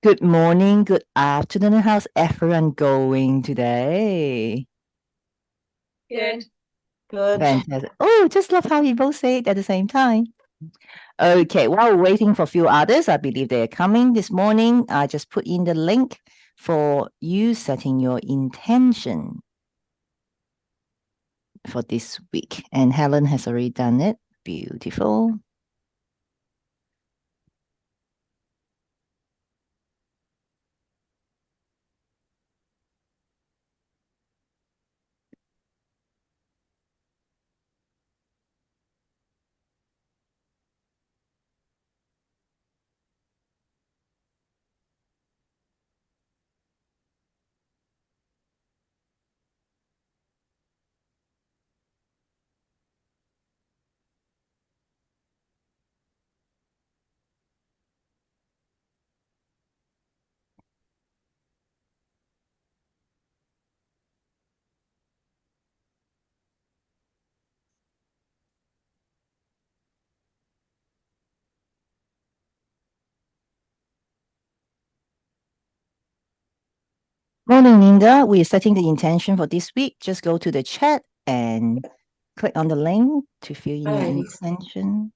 Good morning, good afternoon. How's everyone going today? Good. Good. Fantastic. Oh, just love how you both say it at the same time. Okay, while we're waiting for a few others, I believe they're coming this morning. I just put in the link for you setting your intention for this week. And Helen has already done it. Beautiful. Morning, Linda. We're setting the intention for this week. Just go to the chat and click on the link to fill in your Alrighty. intention.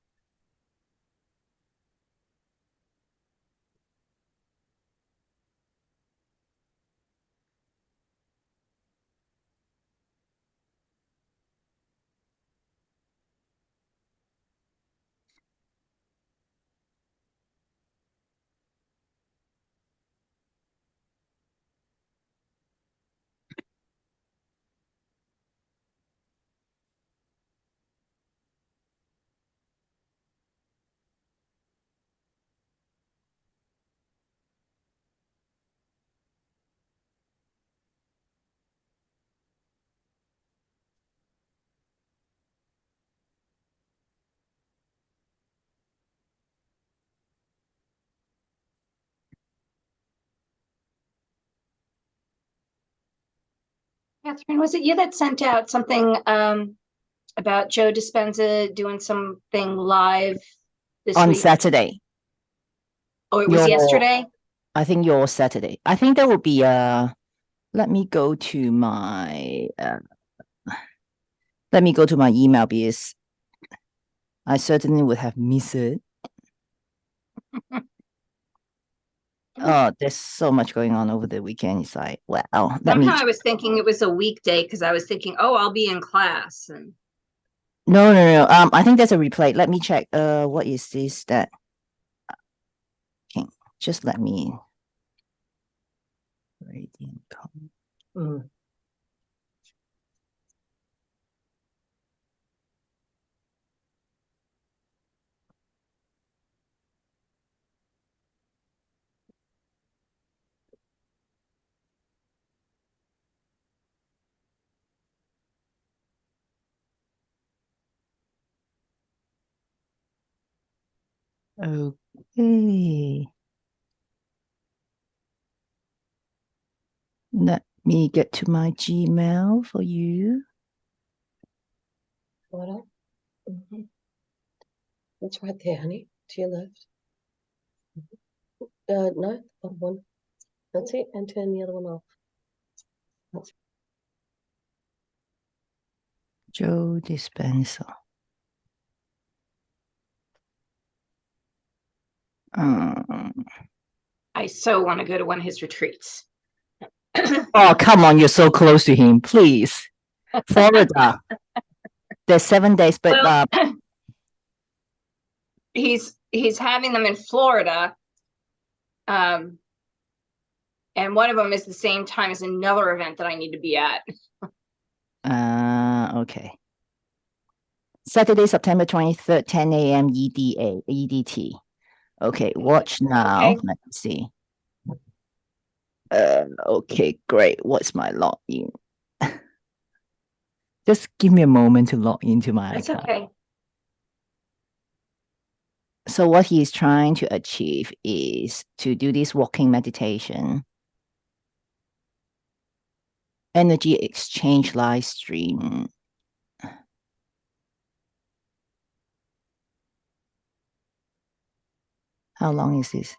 Catherine, was it you that sent out something about Joe Dispenza doing something live this On week? Saturday. Oh, it was yesterday? I think your Saturday. I think that would be let me go to my email because I certainly would have missed it. Oh, there's so much going on over the weekend. It's like, wow. Somehow I was thinking it was a weekday because I was thinking, oh, I'll be in class. And No. I think that's a replay. Let me check. What is this that? Okay, just let me. Radiant color. Okay. Let me get to my Gmail for you. What up? It's right there, honey. To your left. No, the bottom one. That's it. And turn the other one off. That's Joe Dispenza. I so want to go to one of his retreats. Oh, come on. You're so close to him. Please. Florida. There's 7 days, but Well, he's having them in Florida. And one of them is the same time as another event that I need to be at. Okay. Saturday, September 23rd, 10 a.m. EDT. Okay, watch now. Okay. Let me see. Okay, great. What's my login? Just give me a moment to log into my That's account. okay. So what he is trying to achieve is to do this walking meditation, energy exchange live stream. How long is this?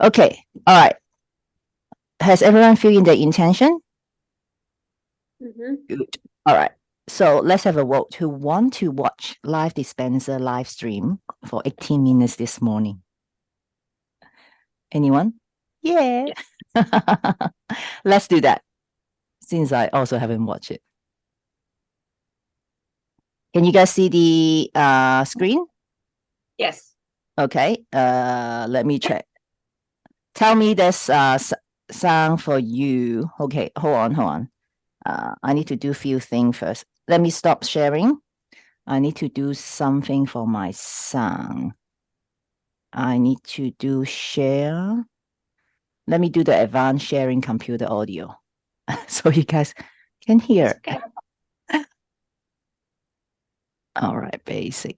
Okay, all right. Has everyone filled in the intention? Mhm. Good. All right. So let's have a vote. Who want to watch live dispenser live stream for 18 minutes this morning? Anyone? Yeah. Let's do that. Since I also haven't watched it. Can you guys see the screen? Yes. Okay. Let me check. Tell me this sound for you. Okay, hold on. I need to do few things first. Let me stop sharing. I need to do something for my son. I need to do share. Let me do the advanced sharing computer audio so you guys can hear. Okay. All right, basic.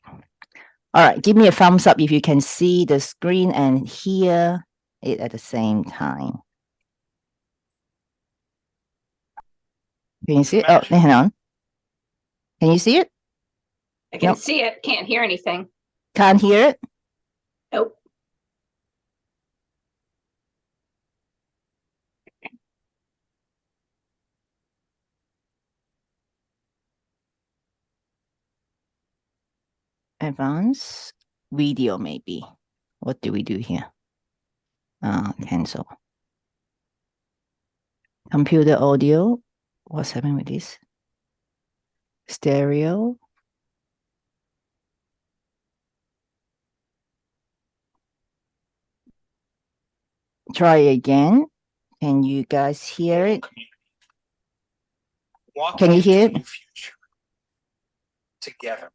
All right, give me a thumbs up if you can see the screen and hear it at the same time. Can you see it? Oh, hang on. Can you see it? I can Nope. see it, can't hear anything. Can't hear it? Nope. Advanced video, maybe. What do we do here? Cancel. Computer audio. What's happening with this? Stereo. Try again. Can you guys hear it? Can you hear it? Together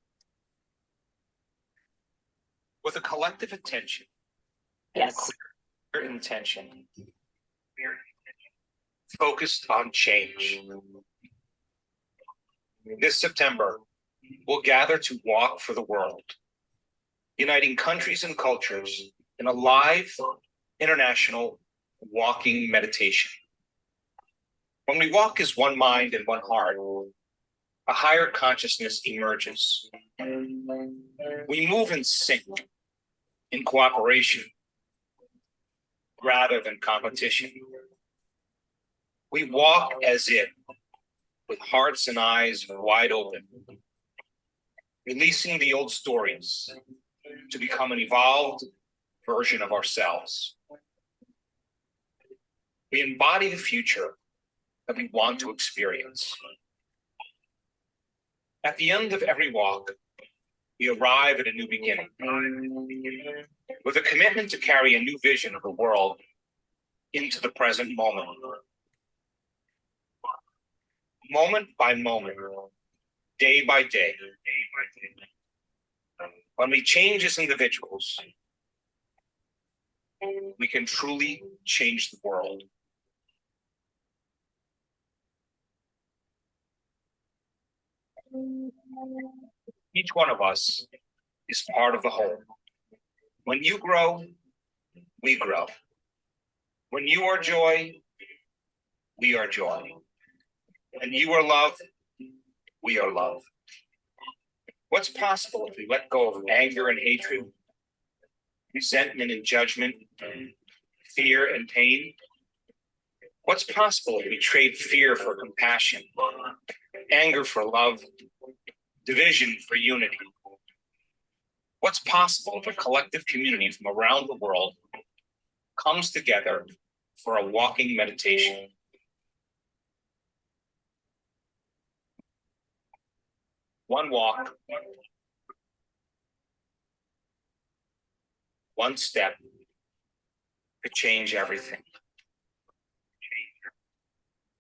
with a collective attention and Yes. a clear intention focused on change. This September, we'll gather to walk for the world, uniting countries and cultures in a live international walking meditation. When we walk as one mind and one heart, a higher consciousness emerges. We move in sync, in cooperation, rather than competition. We walk as if, with hearts and eyes wide open, releasing the old stories to become an evolved version of ourselves. We embody the future that we want to experience. At the end of every walk, we arrive at a new beginning, with a commitment to carry a new vision of the world into the present moment. Moment by moment, day by day. When we change as individuals, we can truly change the world. Each one of us is part of the whole. When you grow, we grow. When you are joy, we are joy. When you are love, we are love. What's possible if we let go of anger and hatred, resentment and judgment, fear and pain? What's possible if we trade fear for compassion, anger for love, division for unity? What's possible if a collective community from around the world comes together for a walking meditation? One walk, one step could change everything.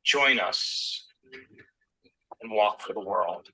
Join us and walk for the world.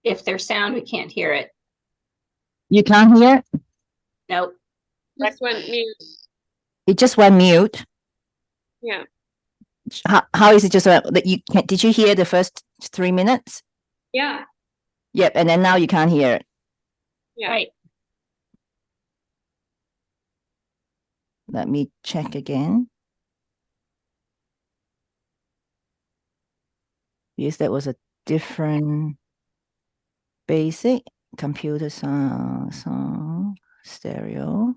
If there's sound, we can't hear it. You can't hear? Nope. Just went mute. It just went mute. Yeah. How is it just that you can? Did you hear the first 3 minutes? Yeah. Yep, and then now you can't hear it. Yeah. Right. Let me check again. Yes, that was a different basic computer song stereo.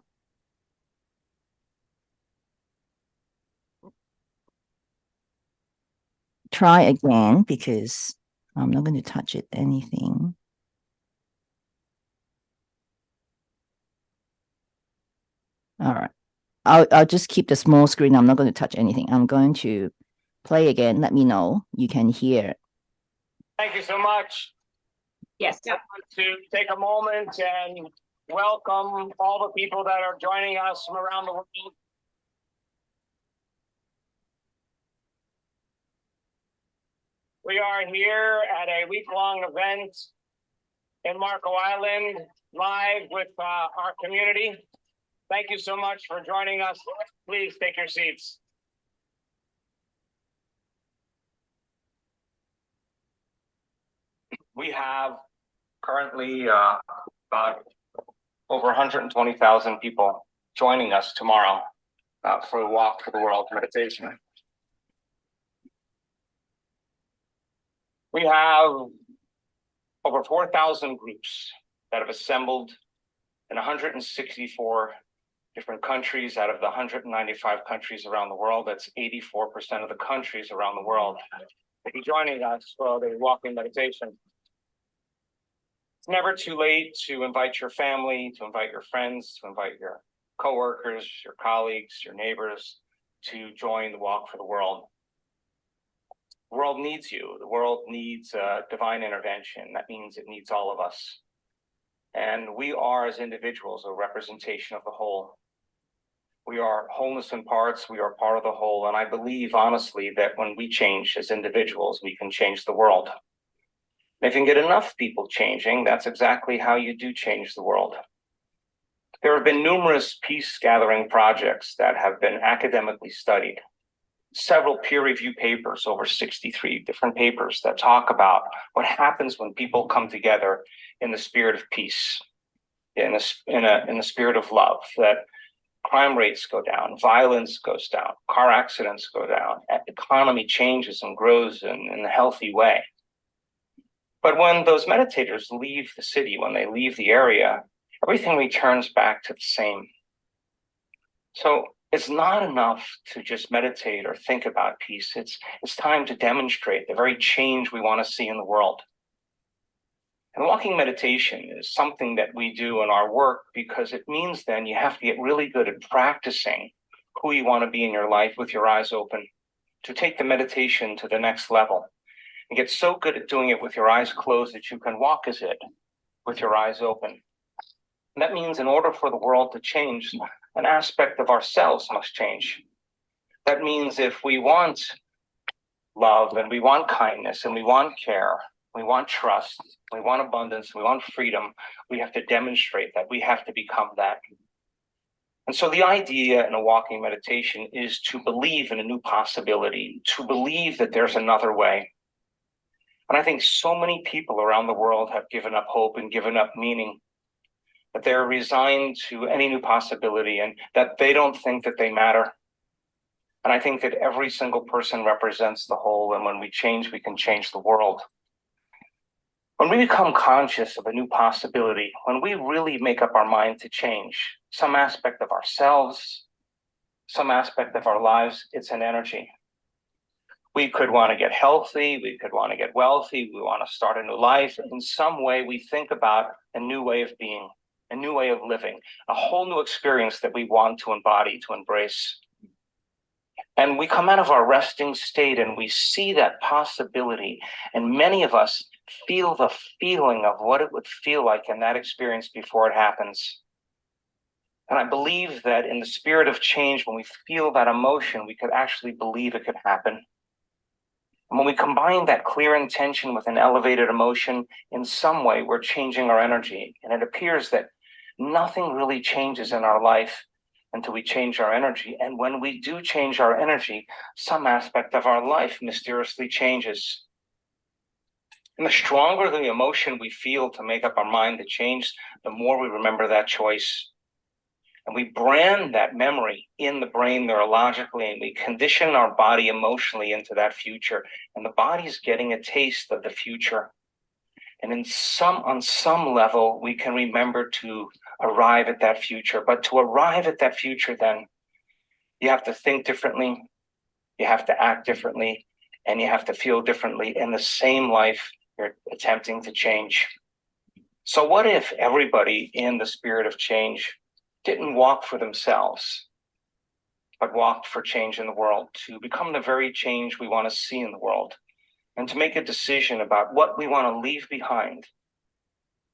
Try again because I'm not going to touch it anything. All right. I'll just keep the small screen. I'm not going to touch anything. I'm going to play again. Let me know you can hear. Thank you so much. Yes. I want to take a moment and welcome all the people that are joining us from around the world. We are here at a week-long event in Marco Island, live with our community. Thank you so much for joining us. Please take your seats. We have currently about over 120,000 people joining us tomorrow for a Walk for the World meditation. We have over 4,000 groups that have assembled in 164 different countries out of the 195 countries around the world. That's 84% of the countries around the world. They'll be joining us for the walking meditation. It's never too late to invite your family, to invite your friends, to invite your coworkers, your colleagues, your neighbors to join the Walk for the World. The world needs you. The world needs divine intervention. That means it needs all of us. And we are, as individuals, a representation of the whole. We are wholeness in parts. We are part of the whole. And I believe, honestly, that when we change as individuals, we can change the world. And if you can get enough people changing, that's exactly how you do change the world. There have been numerous peace-gathering projects that have been academically studied. Several peer-reviewed papers, over 63 different papers that talk about what happens when people come together in the spirit of peace, in the spirit of love, that crime rates go down, violence goes down, car accidents go down, economy changes and grows in a healthy way. But when those meditators leave the city, when they leave the area, everything returns back to the same. So it's not enough to just meditate or think about peace. It's time to demonstrate the very change we want to see in the world. And walking meditation is something that we do in our work because it means then you have to get really good at practicing who you want to be in your life with your eyes open, to take the meditation to the next level and get so good at doing it with your eyes closed that you can walk as it with your eyes open. And that means in order for the world to change, an aspect of ourselves must change. That means if we want love and we want kindness and we want care, we want trust, we want abundance, we want freedom, we have to demonstrate that. We have to become that. And so the idea in a walking meditation is to believe in a new possibility, to believe that there's another way. And I think so many people around the world have given up hope and given up meaning, that they're resigned to any new possibility and that they don't think that they matter. And I think that every single person represents the whole. And when we change, we can change the world. When we become conscious of a new possibility, when we really make up our mind to change some aspect of ourselves, some aspect of our lives, it's an energy. We could want to get healthy. We could want to get wealthy. We want to start a new life. In some way, we think about a new way of being, a new way of living, a whole new experience that we want to embody, to embrace. And we come out of our resting state and we see that possibility. And many of us feel the feeling of what it would feel like in that experience before it happens. And I believe that in the spirit of change, when we feel that emotion, we could actually believe it could happen. And when we combine that clear intention with an elevated emotion, in some way, we're changing our energy. And it appears that nothing really changes in our life until we change our energy. And when we do change our energy, some aspect of our life mysteriously changes. And the stronger the emotion we feel to make up our mind to change, the more we remember that choice. And we brand that memory in the brain neurologically, and we condition our body emotionally into that future. And the body's getting a taste of the future. And on some level, we can remember to arrive at that future. But to arrive at that future, then you have to think differently, you have to act differently, and you have to feel differently in the same life you're attempting to change. So what if everybody in the spirit of change didn't walk for themselves, but walked for change in the world, to become the very change we want to see in the world, and to make a decision about what we want to leave behind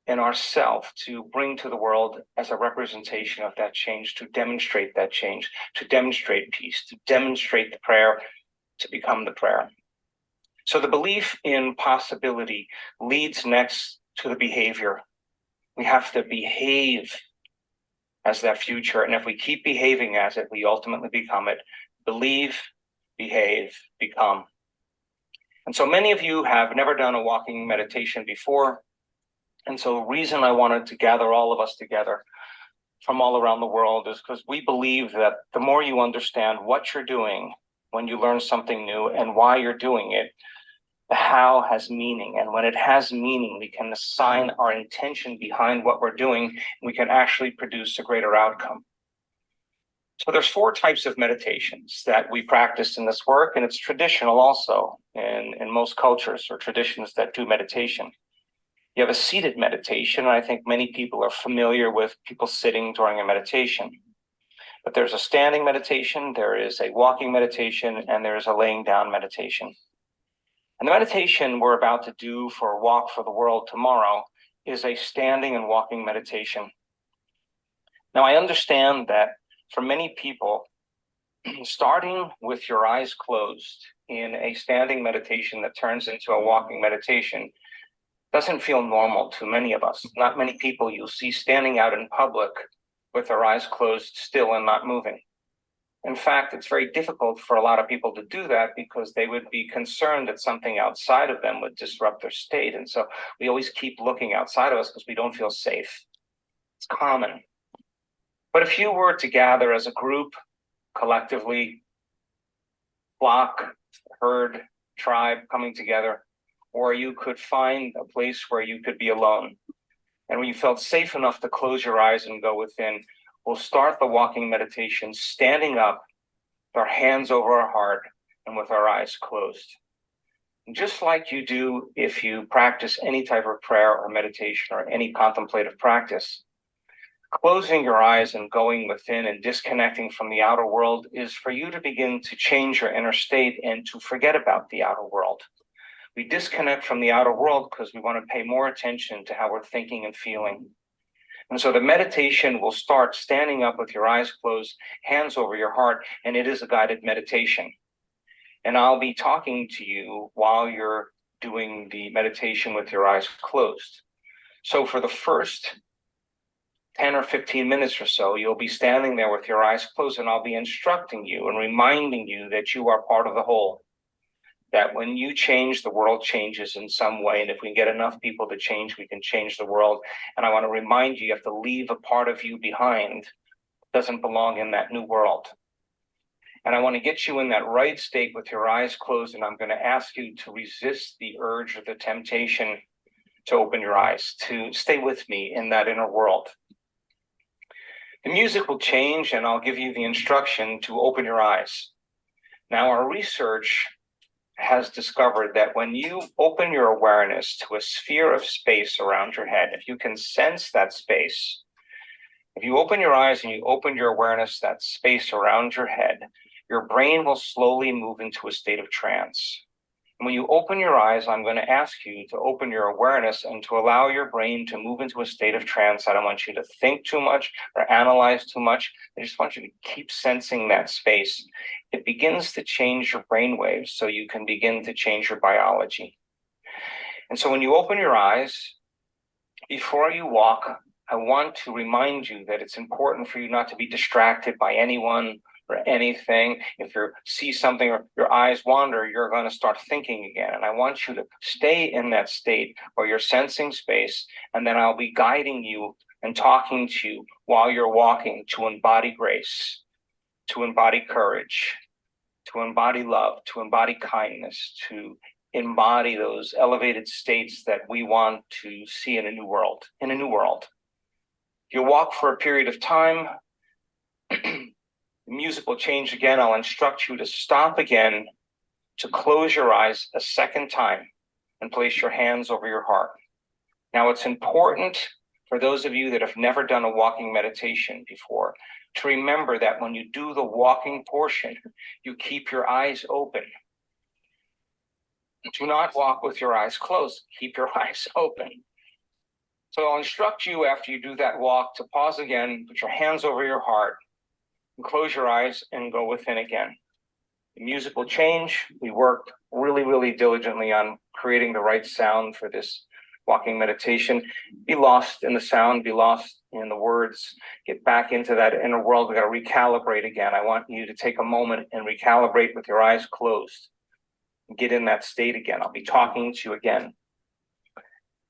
in ourself to bring to the world as a representation of that change, to demonstrate that change, to demonstrate peace, to demonstrate the prayer, to become the prayer. So the belief in possibility leads next to the behavior. We have to behave as that future. And if we keep behaving as it, we ultimately become it. Believe, behave, become. And so many of you have never done a walking meditation before. And so the reason I wanted to gather all of us together from all around the world is because we believe that the more you understand what you're doing when you learn something new and why you're doing it, the how has meaning. And when it has meaning, we can assign our intention behind what we're doing, and we can actually produce a greater outcome. So there's 4 types of meditations that we practice in this work, and it's traditional also in most cultures or traditions that do meditation. You have a seated meditation, and I think many people are familiar with people sitting during a meditation. But there's a standing meditation, there is a walking meditation, and there's a laying down meditation. And the meditation we're about to do for Walk for the World tomorrow is a standing and walking meditation. Now, I understand that for many people, starting with your eyes closed in a standing meditation that turns into a walking meditation doesn't feel normal to many of us. Not many people you'll see standing out in public with their eyes closed still and not moving. In fact, it's very difficult for a lot of people to do that because they would be concerned that something outside of them would disrupt their state. And so we always keep looking outside of us because we don't feel safe. It's common. But if you were to gather as a group, collectively, flock, herd, tribe coming together, or you could find a place where you could be alone, and when you felt safe enough to close your eyes and go within, we'll start the walking meditation standing up, with our hands over our heart and with our eyes closed. And just like you do if you practice any type of prayer or meditation or any contemplative practice, closing your eyes and going within and disconnecting from the outer world is for you to begin to change your inner state and to forget about the outer world. We disconnect from the outer world because we want to pay more attention to how we're thinking and feeling. And so the meditation will start standing up with your eyes closed, hands over your heart, and it is a guided meditation. And I'll be talking to you while you're doing the meditation with your eyes closed. So for the first 10 or 15 minutes or so, you'll be standing there with your eyes closed, and I'll be instructing you and reminding you that you are part of the whole. That when you change, the world changes in some way. And if we can get enough people to change, we can change the world. And I want to remind you, you have to leave a part of you behind that doesn't belong in that new world. And I want to get you in that right state with your eyes closed. And I'm going to ask you to resist the urge or the temptation to open your eyes, to stay with me in that inner world. The music will change, and I'll give you the instruction to open your eyes. Now, our research has discovered that when you open your awareness to a sphere of space around your head, if you can sense that space, if you open your eyes and you open your awareness, that space around your head, your brain will slowly move into a state of trance. And when you open your eyes, I'm going to ask you to open your awareness and to allow your brain to move into a state of trance. I don't want you to think too much or analyze too much. I just want you to keep sensing that space. It begins to change your brain waves so you can begin to change your biology. And so when you open your eyes, before you walk, I want to remind you that it's important for you not to be distracted by anyone or anything. If you see something or your eyes wander, you're going to start thinking again. And I want you to stay in that state where you're sensing space, and then I'll be guiding you and talking to you while you're walking to embody grace, to embody courage, to embody love, to embody kindness, to embody those elevated states that we want to see in a new world, You walk for a period of time, the music will change again. I'll instruct you to stop again, to close your eyes a second time and place your hands over your heart. Now, it's important for those of you that have never done a walking meditation before to remember that when you do the walking portion, you keep your eyes open. Do not walk with your eyes closed. Keep your eyes open. So I'll instruct you after you do that walk to pause again, put your hands over your heart, and close your eyes and go within again. The music will change. We worked really, really diligently on creating the right sound for this walking meditation. Be lost in the sound, be lost in the words, get back into that inner world. We got to recalibrate again. I want you to take a moment and recalibrate with your eyes closed. Get in that state again. I'll be talking to you again.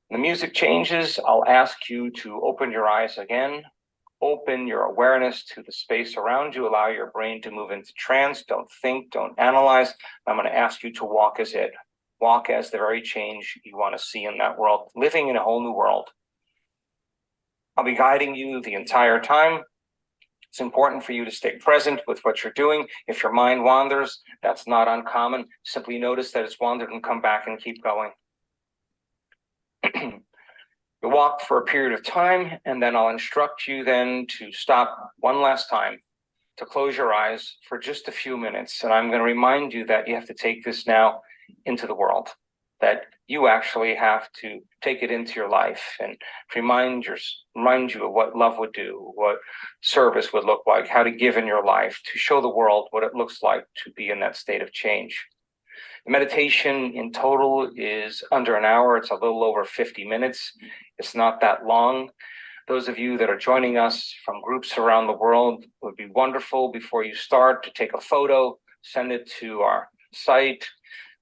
When the music changes, I'll ask you to open your eyes again. Open your awareness to the space around you. Allow your brain to move into trance. Don't think, don't analyze. I'm going to ask you to walk as it. Walk as the very change you want to see in that world, living in a whole new world. I'll be guiding you the entire time. It's important for you to stay present with what you're doing. If your mind wanders, that's not uncommon. Simply notice that it's wandered and come back and keep going. You walk for a period of time, and then I'll instruct you then to stop one last time, to close your eyes for just a few minutes. And I'm going to remind you that you have to take this now into the world, that you actually have to take it into your life and remind you of what love would do, what service would look like, how to give in your life, to show the world what it looks like to be in that state of change. The meditation in total is under an hour. It's a little over 50 minutes. It's not that long. Those of you that are joining us from groups around the world, it would be wonderful before you start to take a photo, send it to our site.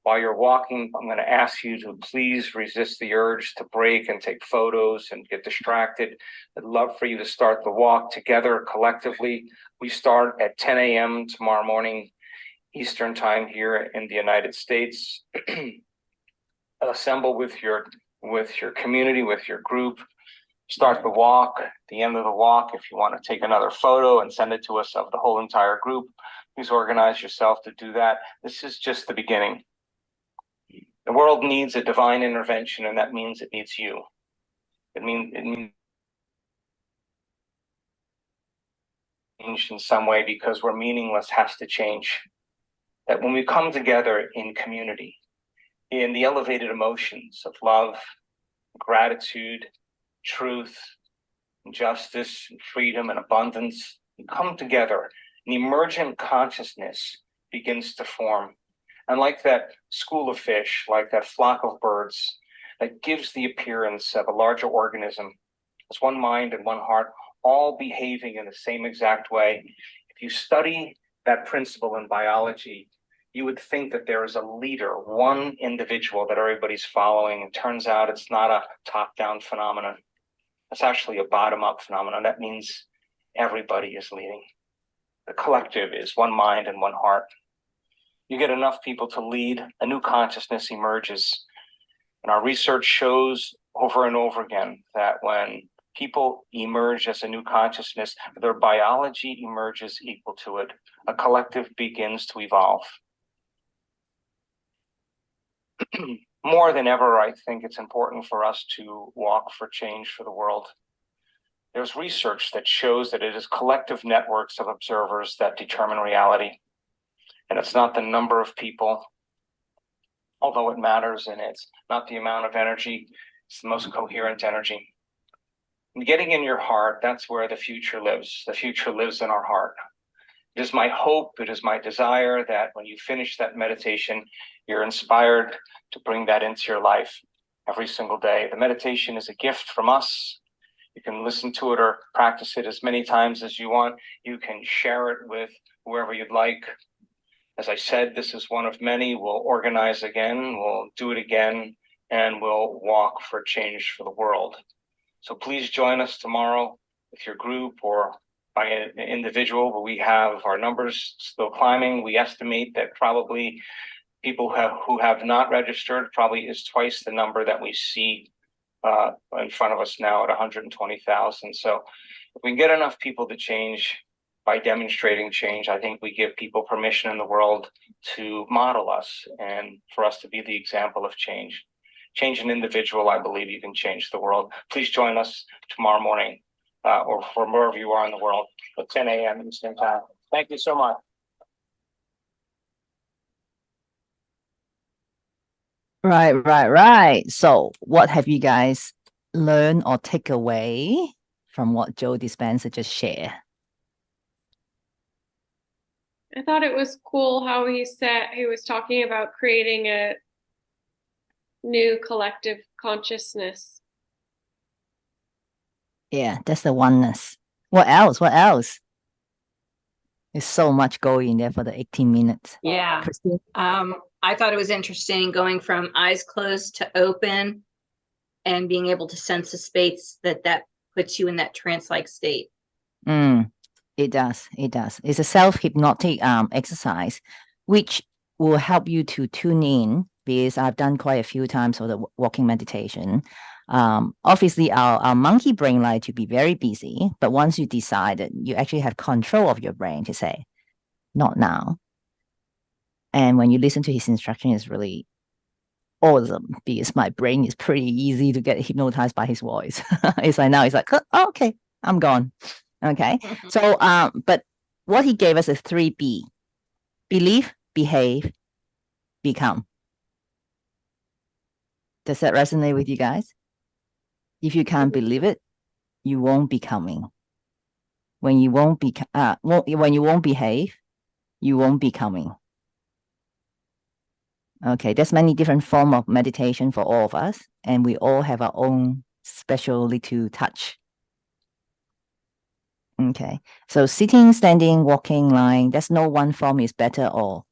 While you're walking, I'm going to ask you to please resist the urge to break and take photos and get distracted. I'd love for you to start the walk together collectively. We start at 10 a.m. tomorrow morning, Eastern time here in the United States. Assemble with your community, with your group. Start the walk. At the end of the walk, if you want to take another photo and send it to us of the whole entire group, please organize yourself to do that. This is just the beginning. The world needs a divine intervention, and that means it needs you. It means change in some way, because where meaningless has to change. That when we come together in community, in the elevated emotions of love, gratitude, truth, justice, and freedom, and abundance, we come together, an emergent consciousness begins to form. And like that school of fish, like that flock of birds, that gives the appearance of a larger organism, it's one mind and one heart, all behaving in the same exact way. If you study that principle in biology, you would think that there is a leader, one individual that everybody's following. It turns out it's not a top-down phenomenon. It's actually a bottom-up phenomenon. That means everybody is leading. The collective is one mind and one heart. You get enough people to lead, a new consciousness emerges. And our research shows over and over again that when people emerge as a new consciousness, their biology emerges equal to it. A collective begins to evolve. More than ever, I think it's important for us to walk for change for the world. There's research that shows that it is collective networks of observers that determine reality. And it's not the number of people, although it matters, and it's not the amount of energy, it's the most coherent energy. And getting in your heart, that's where the future lives. The future lives in our heart. It is my hope, it is my desire that when you finish that meditation, you're inspired to bring that into your life every single day. The meditation is a gift from us. You can listen to it or practice it as many times as you want. You can share it with whoever you'd like. As I said, this is one of many. We'll organize again, we'll do it again, and we'll walk for change for the world. So please join us tomorrow with your group or by an individual, but we have our numbers still climbing. We estimate that probably people who have not registered probably is twice the number that we see in front of us now at 120,000. So if we can get enough people to change by demonstrating change, I think we give people permission in the world to model us and for us to be the example of change. Change an individual, I believe you can change the world. Please join us tomorrow morning or for wherever you are in the world at 10 a.m. Eastern Time. Thank you so much. Right. So what have you guys learned or take away from what Joe Dispenza just shared? I thought it was cool how he was talking about creating a new collective consciousness. Yeah, that's the oneness. What else? There's so much going in there for the 18 minutes. Yeah. Christine? I thought it was interesting going from eyes closed to open and being able to sense the space that puts you in that trance-like state. It does. It's a self-hypnotic exercise, which will help you to tune in, because I've done quite a few times for the walking meditation. Obviously our monkey brain like to be very busy, but once you decide that you actually have control of your brain to say, not now. And when you listen to his instruction, it's really awesome, because my brain is pretty easy to get hypnotized by his voice. It's like now it's like, oh, okay, I'm gone. Okay. So but what he gave us is 3B: believe, behave, become. Does that resonate with you guys? If you can't believe it, you won't be coming. When you won't behave, you won't be coming. Okay, there's many different forms of meditation for all of us, and we all have our own special little touch. Okay, so sitting, standing, walking, lying, there's no one form is better or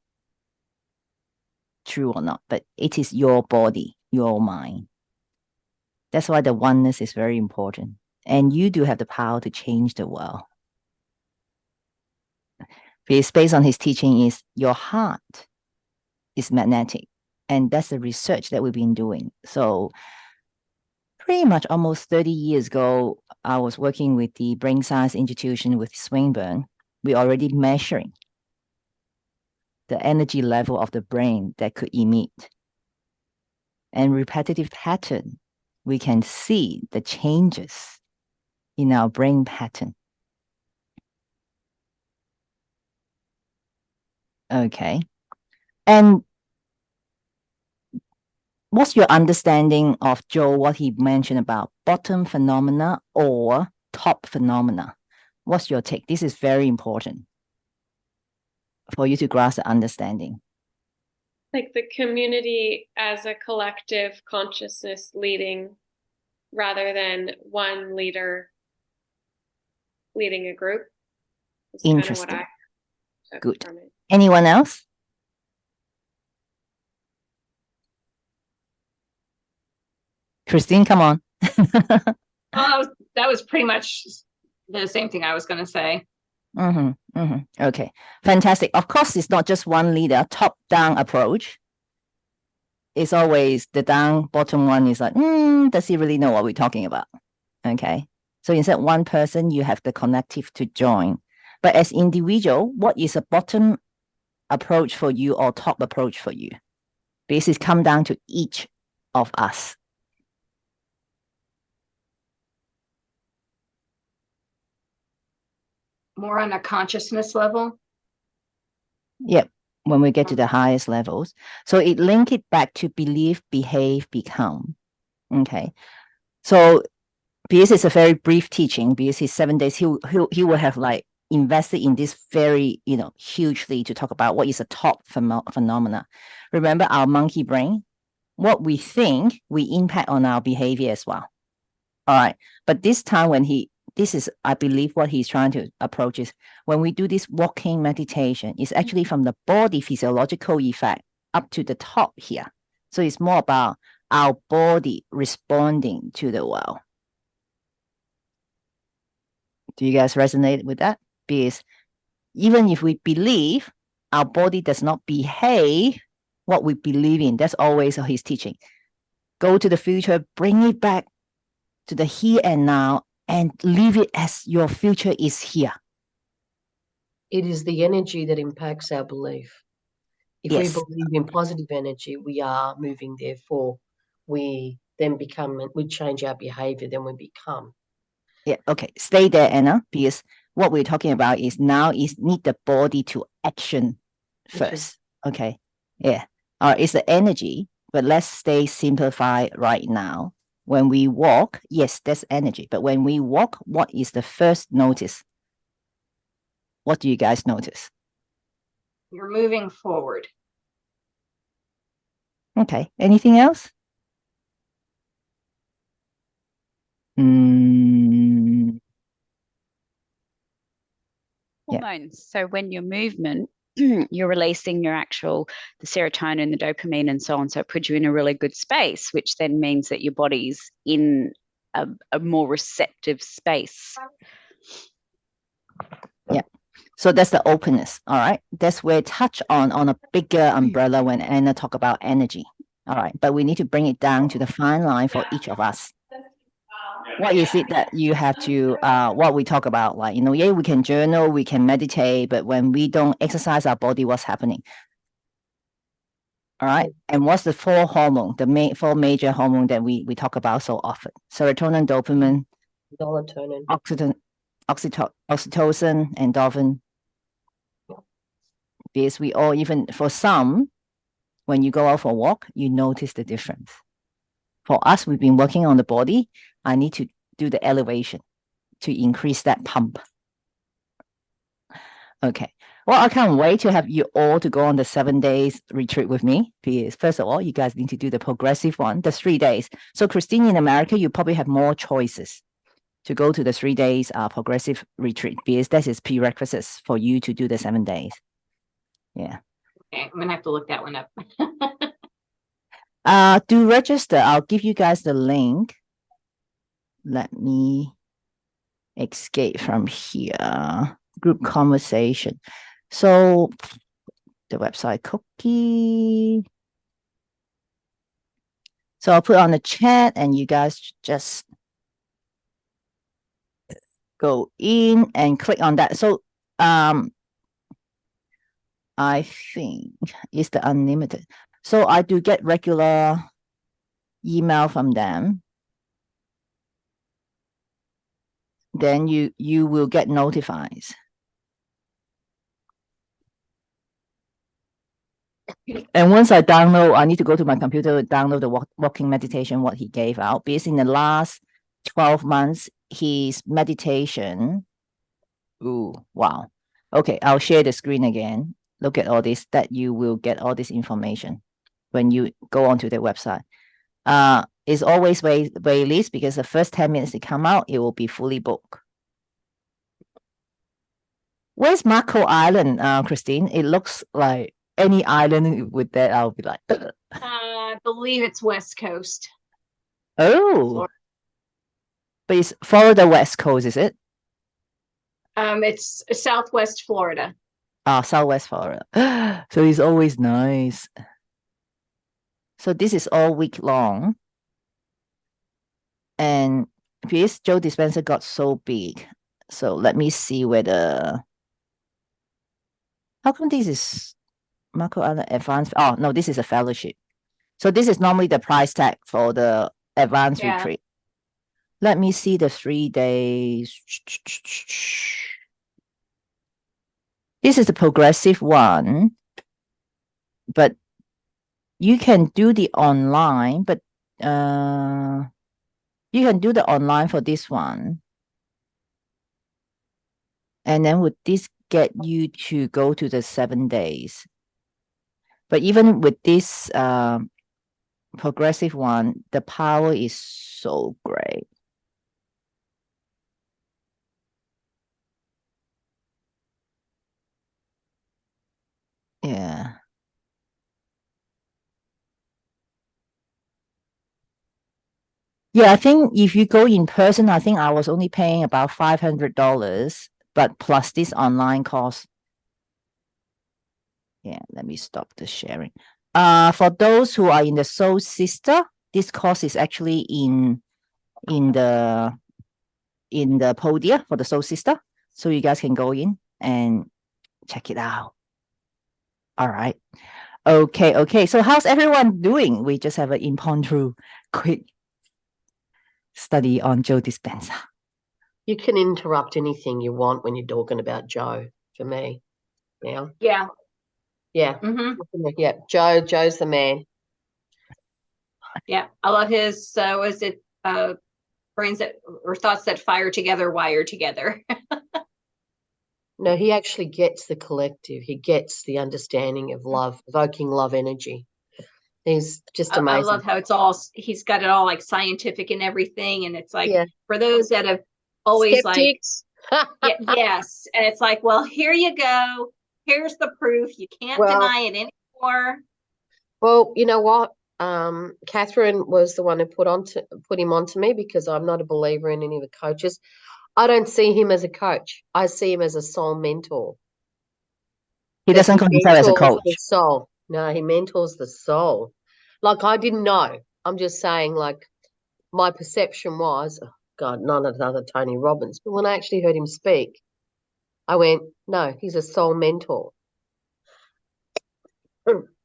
true or not, but it is your body, your mind. That's why the oneness is very important. And you do have the power to change the world. Because based on his teaching is your heart is magnetic. And that's the research that we've been doing. So pretty much almost 30 years ago, I was working with the Brain Science Institution with Swinburne. We're already measuring the energy level of the brain that could emit. And repetitive pattern, we can see the changes in our brain pattern. Okay. And what's your understanding of Joe, what he mentioned about bottom phenomena or top phenomena? What's your take? This is very important for you to grasp the understanding. Like the community as a collective consciousness leading rather than one leader leading a group. That's kind of what Interesting. I took Good. from it. Anyone else? Christine, come on. Well, that was pretty much the same thing I was going to say. Okay, fantastic. Of course, it's not just one leader, top-down approach. It's always the down, bottom one is like, does he really know what we're talking about? Okay, so instead one person, you have the collective to join. But as individual, what is a bottom approach for you or top approach for you? This is come down to each of us. More on a consciousness level. Yep, when we get to the highest levels. So it link it back to believe, behave, become. Okay, so because it's a very brief teaching, because it's 7 days, he will have like invested in this very, hugely to talk about what is a top phenomena. Remember our monkey brain? What we think, we impact on our behavior as well. All right. But this time when this is, I believe what he's trying to approach is when we do this walking meditation, it's actually from the body physiological effect up to the top here. So it's more about our body responding to the world. Do you guys resonate with that? Because even if we believe our body does not behave what we believe in, that's always his teaching. Go to the future, bring it back to the here and now, and leave it as your future is here. It is the energy that impacts our belief. If we Yes. believe in positive energy, we are moving, therefore we then we change our behavior, then we become. Yeah, okay. Stay there, Anna, because what we're talking about is now is need the body to action first. Okay. Yeah. It's the energy, but let's stay simplified right now. When we walk, yes, that's energy. But when we walk, what is the first notice? What do you guys notice? You're moving forward. Okay. Anything else? Yeah. Hormones. So when your movement, you're releasing your actual, the serotonin, the dopamine, and so on. So it puts you in a really good space, which then means that your body's in a more receptive space. Yeah. So that's the openness. All right. That's where touch on a bigger umbrella when Anna talk about energy. All right. But we need to bring it down to the fine line for each of us. What is it that you have to what we talk about? Like, yeah, we can journal, we can meditate, but when we don't exercise our body, what's happening? All right. And what's the four four major hormone that we talk about so often? Serotonin, dopamine, Melatonin. oxytocin, endorphin. Because we all, even for some, when you go out for a walk, you notice the difference. For us, we've been working on the body. I need to do the elevation to increase that pump. Okay. Well, I can't wait to have you all to go on the 7 days retreat with me. Because first of all, you guys need to do the progressive one, the 3 days. So Christine, in America, you probably have more choices to go to the 3 days progressive retreat, because that is prerequisites for you to do the 7 days. Yeah. Okay, I'm gonna have to look that one up. To register, I'll give you guys the link. Let me escape from here. Group conversation. So the website cookie. So I'll put on the chat and you guys just go in and click on that. So I think it's the unlimited. So I do get regular email from them. Then you will get notified. And once I download, I need to go to my computer to download the walking meditation, what he gave out. Because in the last 12 months, his meditation. Ooh, wow. Okay, I'll share the screen again. Look at all this, that you will get all this information when you go onto the website. It's always wait list, because the first 10 minutes they come out, it will be fully booked. Where's Marco Island, Christine? It looks like any island with that, I'll be like, I believe it's West Coast. oh. Florida. But it's Florida West Coast, is it? It's Southwest Florida. Southwest Florida. So it's always nice. So this is all week long. And because Joe Dispenza got so big, so let me see whether. How come this is Marco Island Advanced? Oh, no, this is a fellowship. So this is normally the price tag for the advanced retreat. Let me see the 3 days. This is the progressive one, but you can do the online, but you can do the online for this one. And then would this get you to go to the 7 days? But even with this progressive one, the power is so great. Yeah. Yeah, I think if you go in person, I think I was only paying about $500, but plus this online course. Yeah, let me stop the sharing. For those who are in the Soul Sister, this course is actually in the Podia for the Soul Sister. So you guys can go in and check it out. All right. Okay. So how's everyone doing? We just have an impromptu quick study on Joe Dispenza. You can interrupt anything you want when you're talking about Joe, for me. Yeah. Yeah. Yeah. hmm Yeah. Joe's the man. Yeah. I love his, was it, brains that, or thoughts that fire together, wire together. No, he actually gets the collective. He gets the understanding of love, evoking love energy. He's just I amazing. love how it's all, he's got it all like scientific and everything. And it's like, Yeah. for those that have always Skeptics. yes. And it's like, well, here you go. Here's the proof. You can't Well- deny it anymore. Well, you know what? Catherine was the one who put him onto me, because I'm not a believer in any of the coaches. I don't see him as a coach. I see him as a soul mentor. He That doesn't call himself as a mentors coach. the soul. No, he mentors the soul. Like, I didn't know. I'm just saying, like, my perception was, oh God, none of the other Tony Robbins. But when I actually heard him speak, I went, no, he's a soul mentor.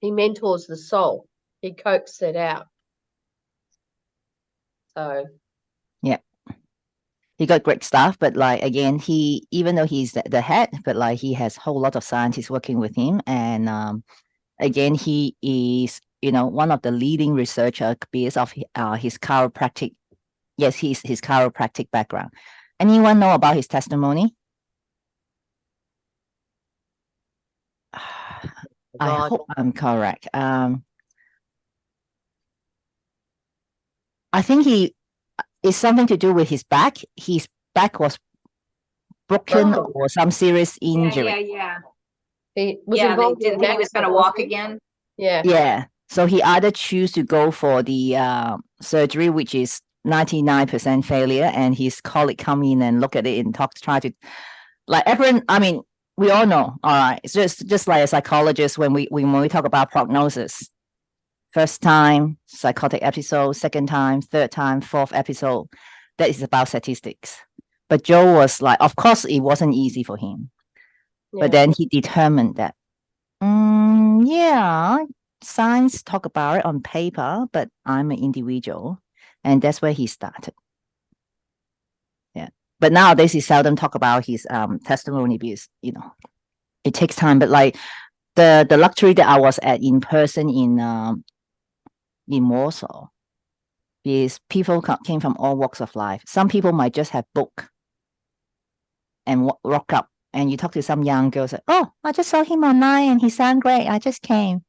He mentors the soul. He coaxes it out. So He got great stuff, but like again, he even though he's the head, but like he has a whole lot of scientists working with him, and again, he is one of the leading researcher because of his chiropractic. Yes, his chiropractic background. Anyone know about his testimony? I God. hope I'm correct. I think it's something to do with his back. His back was broken Oh. or some serious injury. Yeah. He was Yeah, they involved didn't in think he was that, going to wasn't walk he? again. Yeah. Yeah. So he either choose to go for the surgery, which is 99% failure, and his colleague come in and look at it and try to, like everyone. I mean, we all know. All right, it's just like a psychologist when we talk about prognosis. First time psychotic episode, second time, third time, fourth episode. That is about statistics. But Joe was like, of course, it wasn't easy for him. Yeah. But then he determined that, yeah, science talk about it on paper, but I'm an individual. And that's where he started. Yeah. But nowadays he seldom talk about his testimony because, it takes time. But like the luxury that I was at in person in Warsaw is people came from all walks of life. Some people might just have book and rock up, and you talk to some young girls, like, oh, I just saw him online and he sounded great. I just came.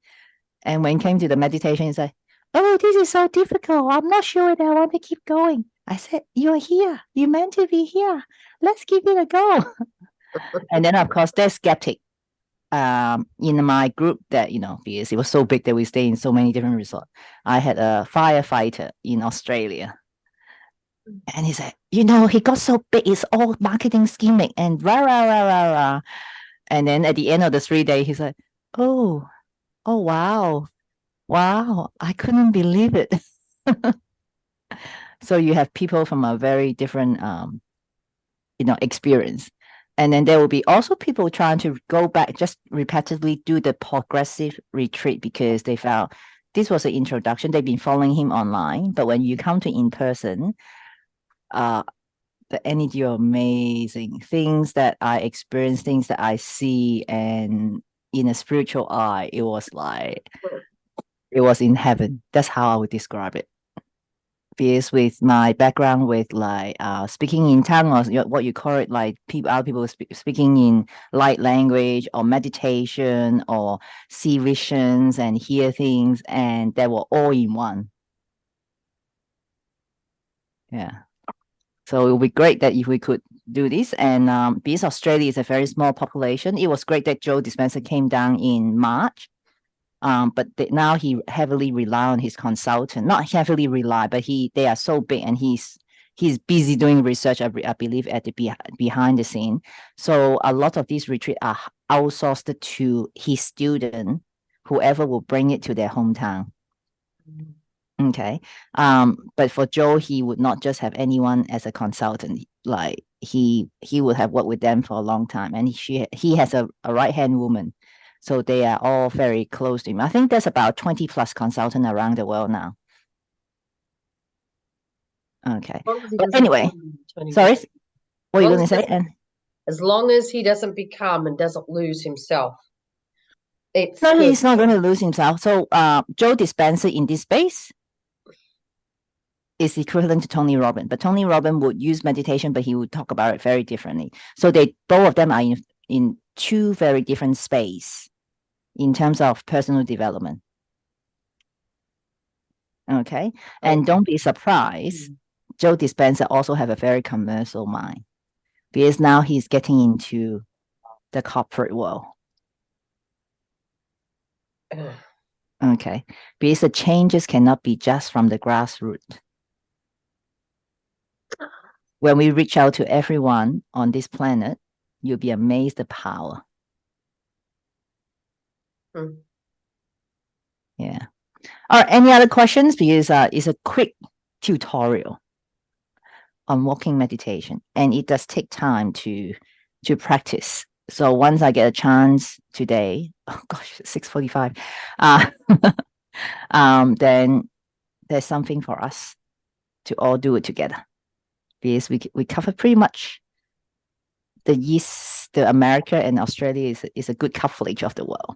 And when it came to the meditation, he's like, oh, this is so difficult. I'm not sure that I want to keep going. I said, you're here. You're meant to be here. Let's give it a go. And then, of course, there's skeptic in my group that, because it was so big that we stay in so many different resorts. I had a firefighter in Australia. And he said, he got so big, it's all marketing scheming and rah, rah, rah, rah, rah. And then at the end of the 3 days, he's like, oh, wow. Wow, I couldn't believe it. So you have people from a very different experience. And then there will be also people trying to go back, just repetitively do the progressive retreat because they felt this was an introduction. They've been following him online, but when you come to in person, the energy are amazing. Things that I experience, things that I see, and in a spiritual eye, it was in heaven. That's how I would describe it. Because with my background with like speaking in tongue, or what you call it, like other people speaking in light language or meditation or see visions and hear things, and they were all in one. Yeah. So it would be great that if we could do this. And because Australia is a very small population, it was great that Joe Dispenza came down in March. But now he heavily rely on his consultant. Not heavily rely, but they are so big, and he's busy doing research. I believe at the behind the scene. So a lot of these retreats are outsourced to his student, whoever will bring it to their hometown. Okay. But for Joe, he would not just have anyone as a consultant. Like he would have worked with them for a long time, and he has a right-hand woman. So they are all very close to him. I think there's about 20 plus consultants around the world now. Okay. But anyway, sorry, what are you going to say? And as long as he doesn't become and doesn't lose himself, it's no, good. he's not going to lose himself. So Joe Dispenza in this space is equivalent to Tony Robbins, but Tony Robbins would use meditation, but he would talk about it very differently. So both of them are in two very different space in terms of personal development. Okay. And don't be surprised, Joe Dispenza also have a very commercial mind, because now he's getting into the corporate world. Okay. Because the changes cannot be just from the grassroots. When we reach out to everyone on this planet, you'll be amazed at the power. Yeah. All right. Any other questions? Because it's a quick tutorial on walking meditation, and it does take time to practice. So once I get a chance today, oh gosh, 6:45, then there's something for us to all do it together, because we cover pretty much the America and Australia is a good coverage of the world.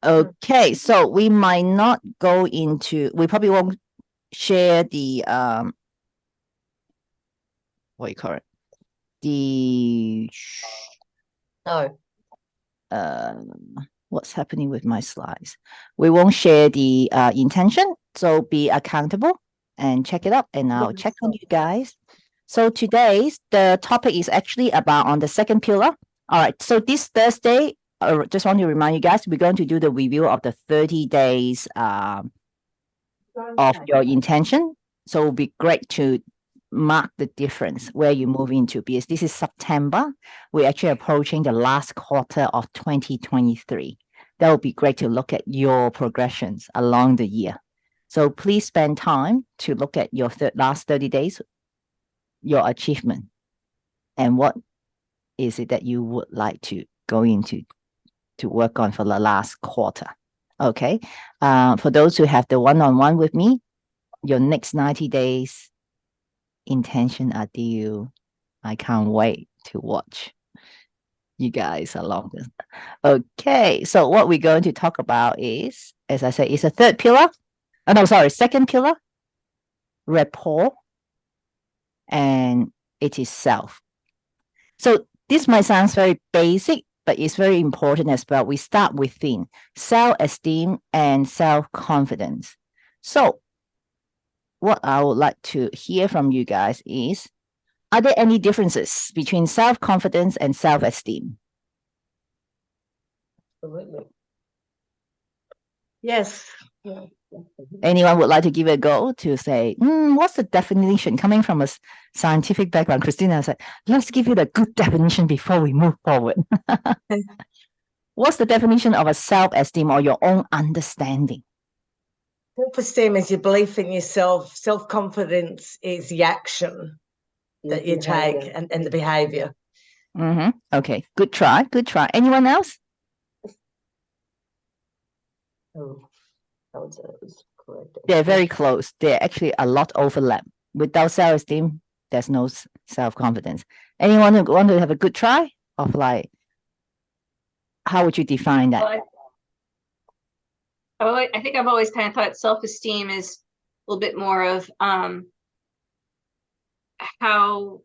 Okay, so we might not go into, we probably won't share the what you call it, the what's happening with my slides. We won't share the intention, so be accountable and check it up, and I'll check on you guys. So today's the topic is actually about on the second pillar. All right, so this Thursday, just want to remind you guys, we're going to do the review of the 30 days of your intention. So it'll be great to mark the difference where you move into, because this is September. We're actually approaching the last quarter of 2023. That would be great to look at your progressions along the year. So please spend time to look at your last 30 days, your achievement, and what is it that you would like to go into to work on for the last quarter. Okay. For those who have the one-on-one with me, your next 90 days intention are due. I can't wait to watch you guys along this. Okay, so what we're going to talk about is, as I said, it's a third pillar. Oh, no, sorry, second pillar, rapport, and it is self. So this might sound very basic, but it's very important as well. We start within self-esteem and self-confidence. So what I would like to hear from you guys is, are there any differences between self-confidence and self-esteem? Absolutely. Yes. Yeah. Anyone would like to give it a go to say, what's the definition? Coming from a scientific background, Christina said, let's give you the good definition before we move forward. What's the definition of a self-esteem or your own understanding? Self-esteem is your belief in yourself. Self-confidence is the action that you take and the behavior. Okay, good try. Good try. Anyone else? I would say it was correct. They're very close. They're actually a lot overlap. Without self-esteem, there's no self-confidence. Anyone who want to have a good try of like, how would you define that? Well, I think I've always kind of thought self-esteem is a little bit more of how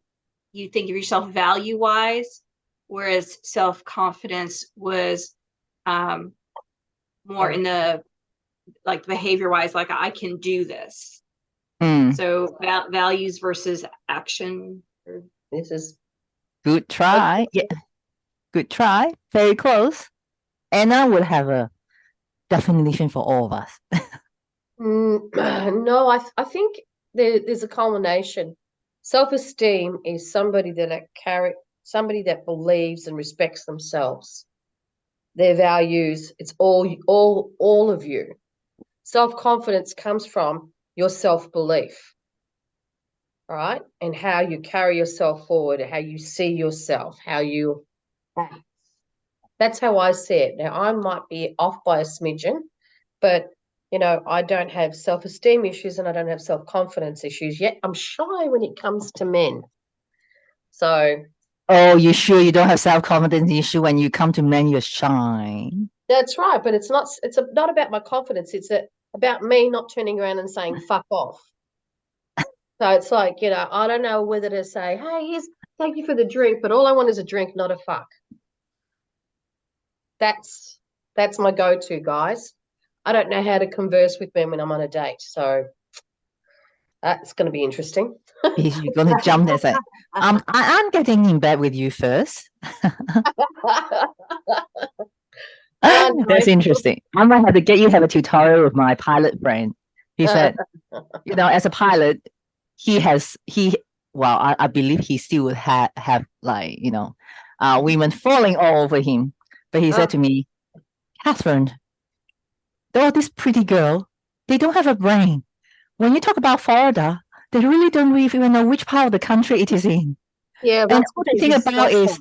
you think of yourself value-wise, whereas self-confidence was more in the like behavior-wise, like I can do this. Mm, So values versus action. or- This is good try. Yeah, good try. Very close. Anna would have a definition for all of us. no, I think there's a culmination. Self-esteem is somebody somebody that believes and respects themselves, their values. It's all of you. Self-confidence comes from your self-belief, all right, and how you carry yourself forward, how you see yourself, how you act. That's how I see it. Now, I might be off by a smidgen, but I don't have self-esteem issues and I don't have self-confidence issues, yet I'm shy when it comes to men. So Oh, you sure you don't have self-confidence issue when you come to men, you're shy? that's right, but it's not not about my confidence, it's about me not turning around and saying fuck off. So it's like, I don't know whether to say, hey, thank you for the drink, but all I want is a drink, not a fuck. That's my go-to, guys. I don't know how to converse with men when I'm on a date, so that's going to be interesting. You're gonna jump there and say, I'm getting in bed with you first. No. That's interesting. I might have to get you to have a tutorial with my pilot friend. He said, as a pilot, I believe he still would have like, women falling all over him. But he said to me, Catherine, all these pretty girls, they don't have a brain. When you talk about Florida, they really don't even know which part of the country it is in. Yeah, And that's all they think about is,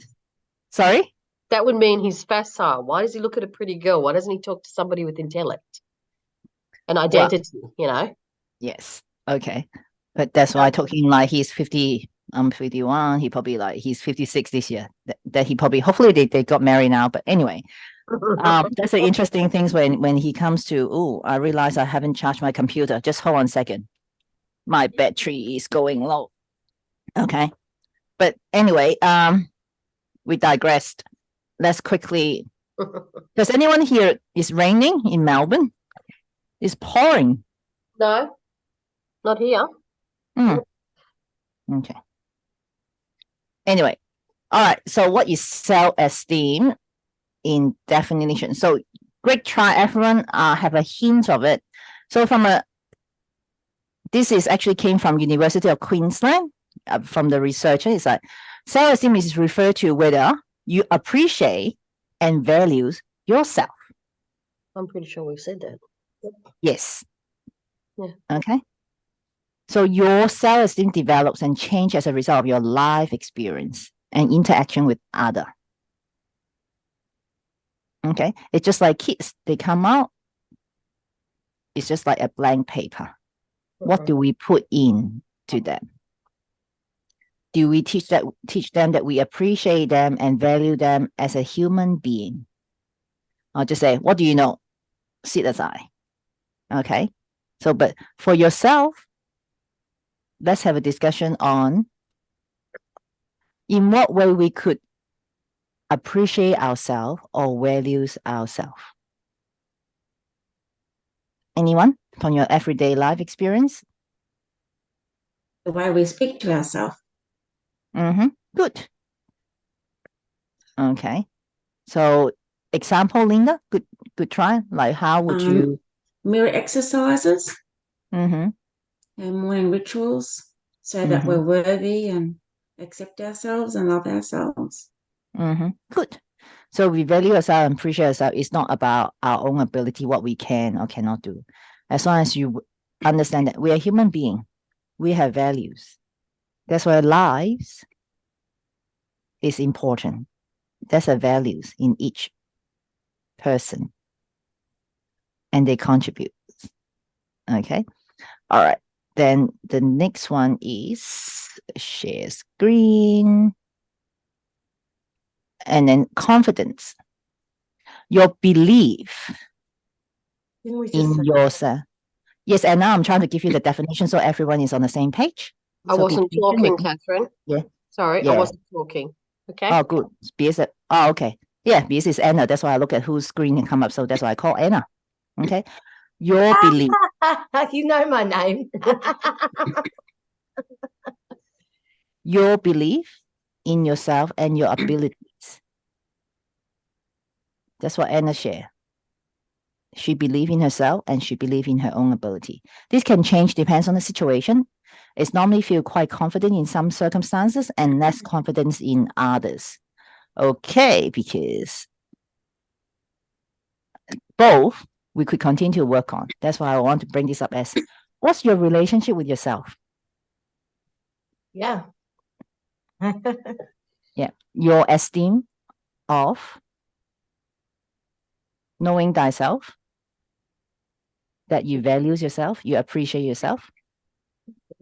sorry? that would mean he's facile. Why does he look at a pretty girl? Why doesn't he talk to somebody with intellect and identity, Yes. Okay. But that's why I told him like he's 50, I'm 51. He probably he's 56 this year. That he probably, hopefully they got married now. But anyway, that's the interesting things when he comes to, I realize I haven't charged my computer. Just hold on a second. My battery is going low. Okay. But anyway, we digressed. Let's quickly. Does anyone here? It's raining in Melbourne? It's pouring. No, not here. Okay. Anyway, all right. So what is self-esteem in definition? So great try, everyone. Have a hint of it. So this is actually came from University of Queensland. From the researcher, it's like self-esteem is referred to whether you appreciate and values yourself. I'm pretty sure we've said that. Yes. Yeah. Okay. So your self-esteem develops and changes as a result of your life experience and interaction with other. Okay. It's just like kids. They come out. It's just like a blank paper. What do we put in to them? Do we teach them that we appreciate them and value them as a human being? I'll just say, what do you know? Sit aside. Okay. So, but for yourself, let's have a discussion on in what way we could appreciate ourselves or values ourselves. Anyone from your everyday life experience? The way we speak to ourselves. Good. Okay. So example, Linda, good try. Like how would you mirror exercises and morning rituals so that we're worthy and accept ourselves and love ourselves. Good. So we value ourselves and appreciate ourselves. It's not about our own ability, what we can or cannot do. As long as you understand that we are human beings, we have values. That's why lives is important. There's a values in each person. And they contribute. Okay. All right. Then the next one is share screen. And then confidence. Your belief in yourself. Yes, and now I'm trying to give you the definition so everyone is on the same page. I wasn't talking, Catherine. Yeah. Sorry, I wasn't talking. Okay. Oh, good. Okay. Yeah, because it's Anna. That's why I look at whose screen can come up. So that's why I call Anna. Okay. Your belief. You know my name. Your belief in yourself and your abilities. That's what Anna shared. She believed in herself and she believed in her own ability. This can change, depends on the situation. It's normally feel quite confident in some circumstances and less confidence in others. Okay, because both we could continue to work on. That's why I want to bring this up as, what's your relationship with yourself? Yeah. Yeah, your esteem of knowing thyself, that you value yourself, you appreciate yourself.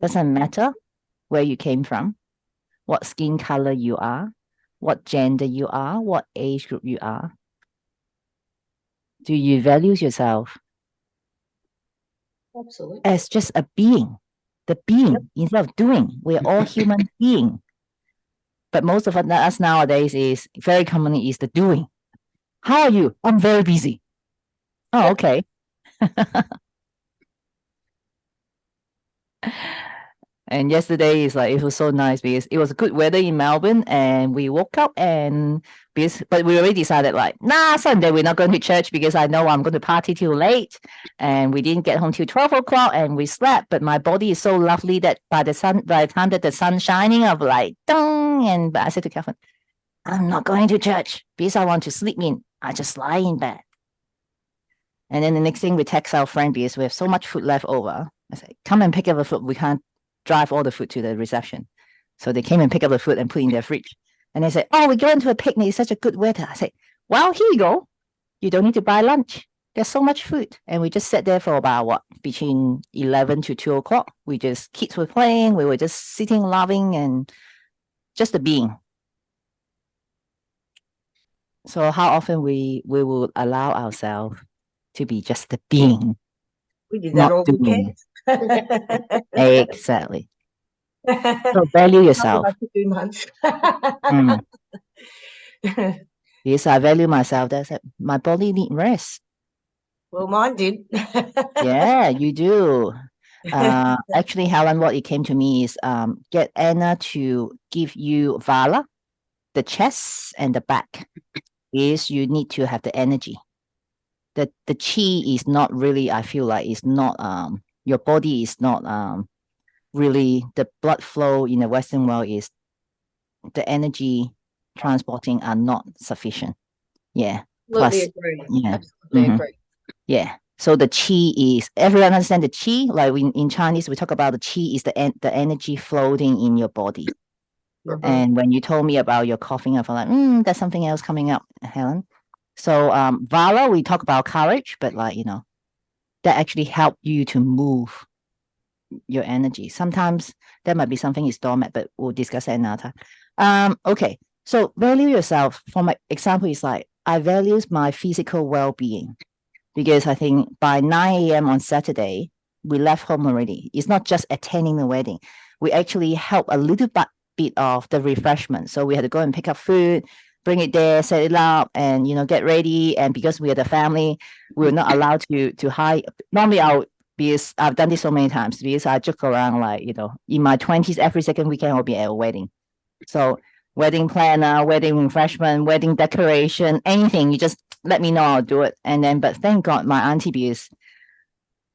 Doesn't matter where you came from, what skin color you are, what gender you are, what age group you are. Do you value yourself Absolutely. as just a being? The being instead of doing. We're all human being. But most of us nowadays is very commonly is the doing. How are you? I'm very busy. Oh, okay. And yesterday is like, it was so nice because it was good weather in Melbourne and we woke up but we already decided like, nah, Sunday we're not going to church because I know I'm going to party till late. And we didn't get home till 12 o'clock and we slept. But my body is so lovely that by the time that the sun's shining, I'm like, dong. But I said to Kevin, I'm not going to church because I want to sleep in. I just lie in bed. And then the next thing we text our friend because we have so much food left over. I said, come and pick up the food. We can't drive all the food to the reception. So they came and picked up the food and put in their fridge. And they said, oh, we're going to a picnic. It's such a good weather. I said, well, here you go. You don't need to buy lunch. There's so much food. And we just sat there for about between 11 to 2 o'clock. Kids were playing. We were just sitting, laughing, and just a being. So how often we will allow ourselves to be just a being. We did that not all doing. weekend. Exactly. So value yourself. Not too much. Yes, I value myself. That's it. My body need rest. Well, mine did. Yeah, you do. Actually, Helen, what it came to me is get Anna to give you Vala, the chest and the back. Is you need to have the energy. The chi is not really, I feel like it's not your body is not really the blood flow in the Western world is the energy transporting are not sufficient. Yeah. Absolutely Plus, agree. yeah. Absolutely agree. Yeah. So the chi is, everyone understand the chi? Like in Chinese, we talk about the chi is the energy floating in your body. And when you told me about your coughing, I felt like, there's something else coming up, Helen. So Vala, we talk about courage, but that actually help you to move your energy. Sometimes there might be something is dormant, but we'll discuss that another time. Okay. So value yourself. For my example, is like I value my physical well-being because I think by 9 a.m. on Saturday, we left home already. It's not just attending the wedding. We actually help a little bit of the refreshment. So we had to go and pick up food, bring it there, set it up, and get ready. And because we are the family, we were not allowed to hide. Normally, because I've done this so many times, because I joke around in my 20s, every second weekend I'll be at a wedding. So wedding planner, wedding refreshment, wedding decoration, anything, you just let me know, I'll do it. And then, but thank God my auntie, because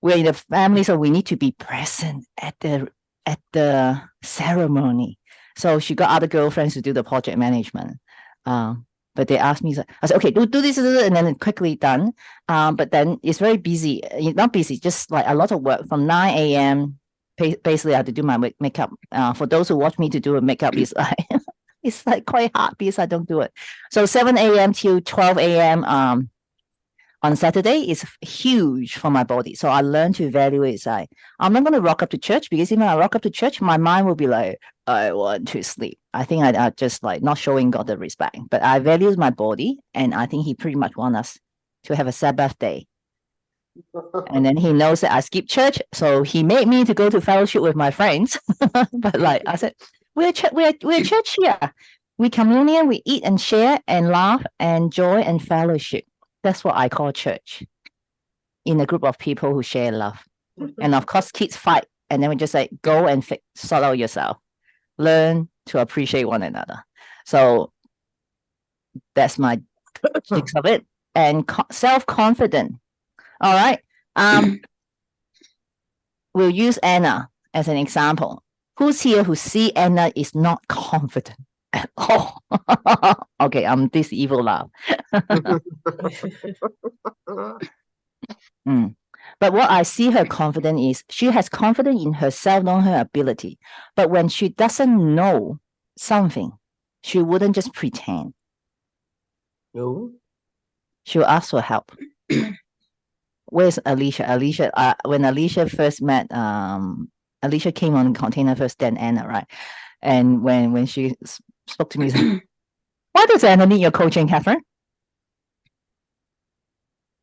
we're in the family, so we need to be present at the ceremony. So she got other girlfriends to do the project management. But they asked me, I said, okay, do this, and then quickly done. But then it's very busy, not busy, just like a lot of work from 9 a.m. Basically, I have to do my makeup. For those who watch me to do a makeup, is like it's like quite hard because I don't do it. So 7 a.m. till 12 a.m. On Saturday is huge for my body. So I learned to evaluate. I'm not going to rock up to church because if I rock up to church, my mind will be like, I want to sleep. I think I just like not showing God the respect. But I value my body, and I think He pretty much wants us to have a Sabbath day. And then He knows that I skip church, so He made me to go to fellowship with my friends. But like I said, we're church here. We communion, we eat and share and laugh and joy and fellowship. That's what I call church. In a group of people who share love. And of course, kids fight, and then we just say, go and sort out yourself. Learn to appreciate one another. So that's my gist of it. And self-confident. All right. We'll use Anna as an example. Who's here who see Anna is not confident at all? Okay, this evil laugh. But what I see her confident is she has confidence in herself, knowing her ability. But when she doesn't know something, she wouldn't just pretend. No. She'll ask for help. Where's Alicia? Alicia, when Alicia first met, Alicia came on container first, then Anna, right? And when she spoke to me, said, why does Anna need your coaching, Catherine?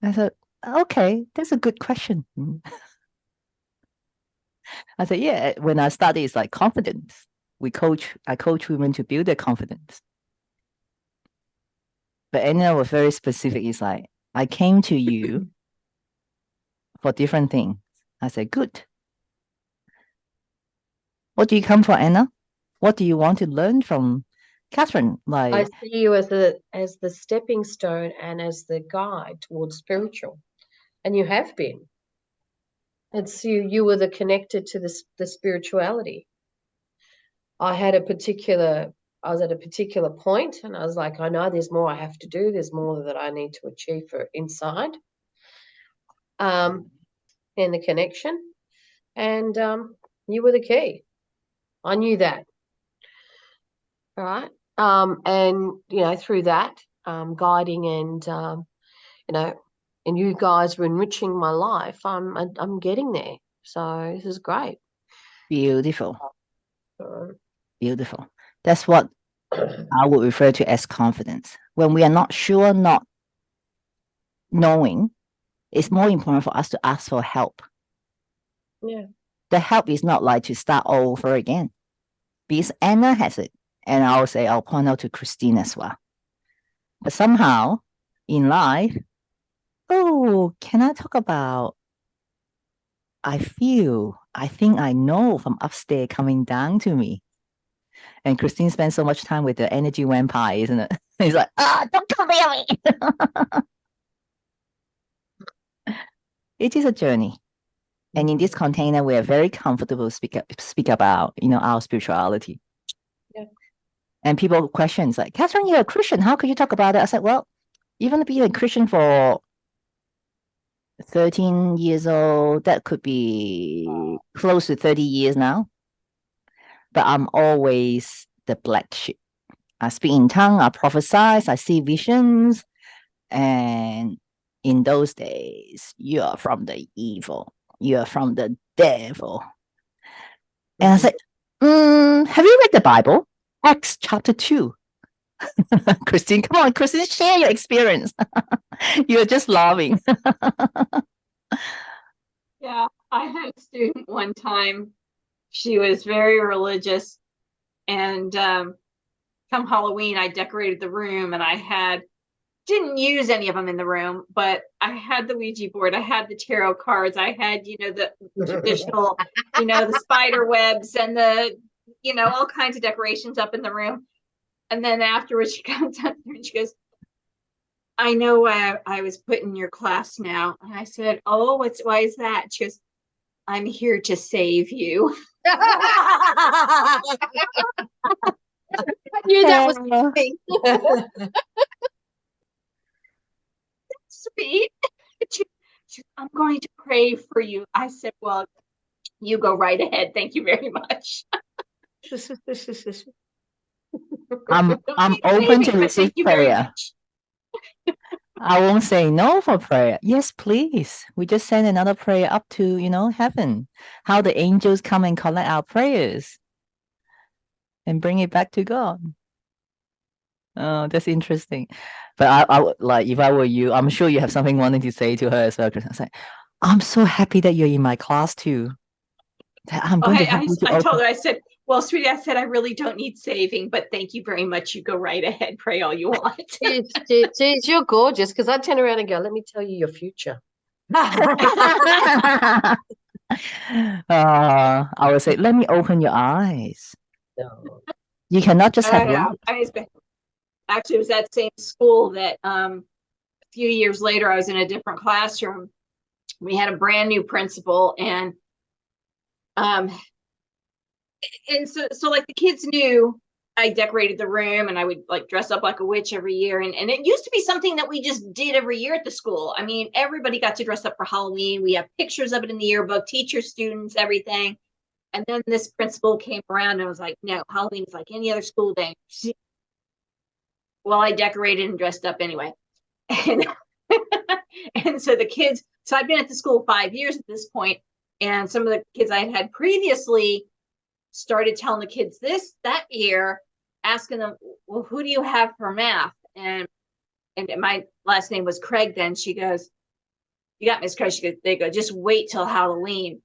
I said, okay, that's a good question. I said, yeah, when I study, it's like confidence. I coach women to build their confidence. But Anna was very specific. It's like, I came to you for different things. I said, good. What do you come for, Anna? What do you want to learn from Catherine? I Like, see you as the stepping stone and as the guide towards spiritual, and you have been. It's you were the connected to the spirituality. I was at a particular point, and I was like, I know there's more I have to do. There's more that I need to achieve for inside. And the connection, and you were the key. I knew that. All right. And through that, guiding and and you guys were enriching my life. I'm getting there. So this is great. beautiful. Beautiful. That's what I would refer to as confidence. When we are not sure, not knowing, it's more important for us to ask for help. Yeah. The help is not like to start all over again. Because Anna has it. And I'll point out to Christine as well. But somehow in life, can I talk about I think I know from upstairs coming down to me. And Christine spends so much time with the energy vampire, isn't it? He's like, don't come near me. It is a journey. And in this container, we are very comfortable to speak about, our spirituality. Yeah. And people questions like, Catherine, you're a Christian. How could you talk about it? I said, well, even being a Christian for 13 years old, that could be close to 30 years now. But I'm always the black sheep. I speak in tongue, I prophesy, I see visions. And in those days, you are from the evil. You are from the devil. And I said, have you read the Bible? Acts chapter 2. Christine, come on, Christine, share your experience. You're just laughing. Yeah, I had a student one time. She was very religious, and come Halloween, I decorated the room, and I didn't use any of them in the room, but I had the Ouija board, I had the tarot cards, I had, the traditional, the spider webs and the, all kinds of decorations up in the room. And then afterwards she comes up there and she goes, I know why I was put in your class now. And I said, oh, why is that? She goes, I'm here to save you. I knew that was me. Sweet. I'm going to pray for you. I said, well, you go right ahead. Thank you very much. I'm open to receive prayer. I won't say no for prayer. Yes, please. We just send another prayer up to, heaven. How the angels come and collect our prayers and bring it back to God. Oh, that's interesting. But I would like, if I were you, I'm sure you have something wanting to say to her as well. I was like, I'm so happy that you're in my class too. I'm going to help you to I told her, I said, well, sweetie, I said, I really don't need saving, but thank you very much. You go right ahead. Pray all you want. Jeez, you're gorgeous, because I turn around and go, let me tell you your future. I would say, let me open your eyes. No. You cannot just I have know. light. Actually, it was that same school that a few years later, I was in a different classroom. We had a brand new principal, and so like the kids knew I decorated the room, and I would like dress up like a witch every year. And it used to be something that we just did every year at the school. I mean, everybody got to dress up for Halloween. We have pictures of it in the yearbook, teachers, students, everything. And then this principal came around and was like, no, Halloween is like any other school day. Well, I decorated and dressed up anyway. And, and so the kids, so I'd been at the school 5 years at this point, and some of the kids I had previously started telling the kids that year, asking them, well, who do you have for math? And my last name was Craig then. She goes, you got Miss Craig. They go, just wait till Halloween.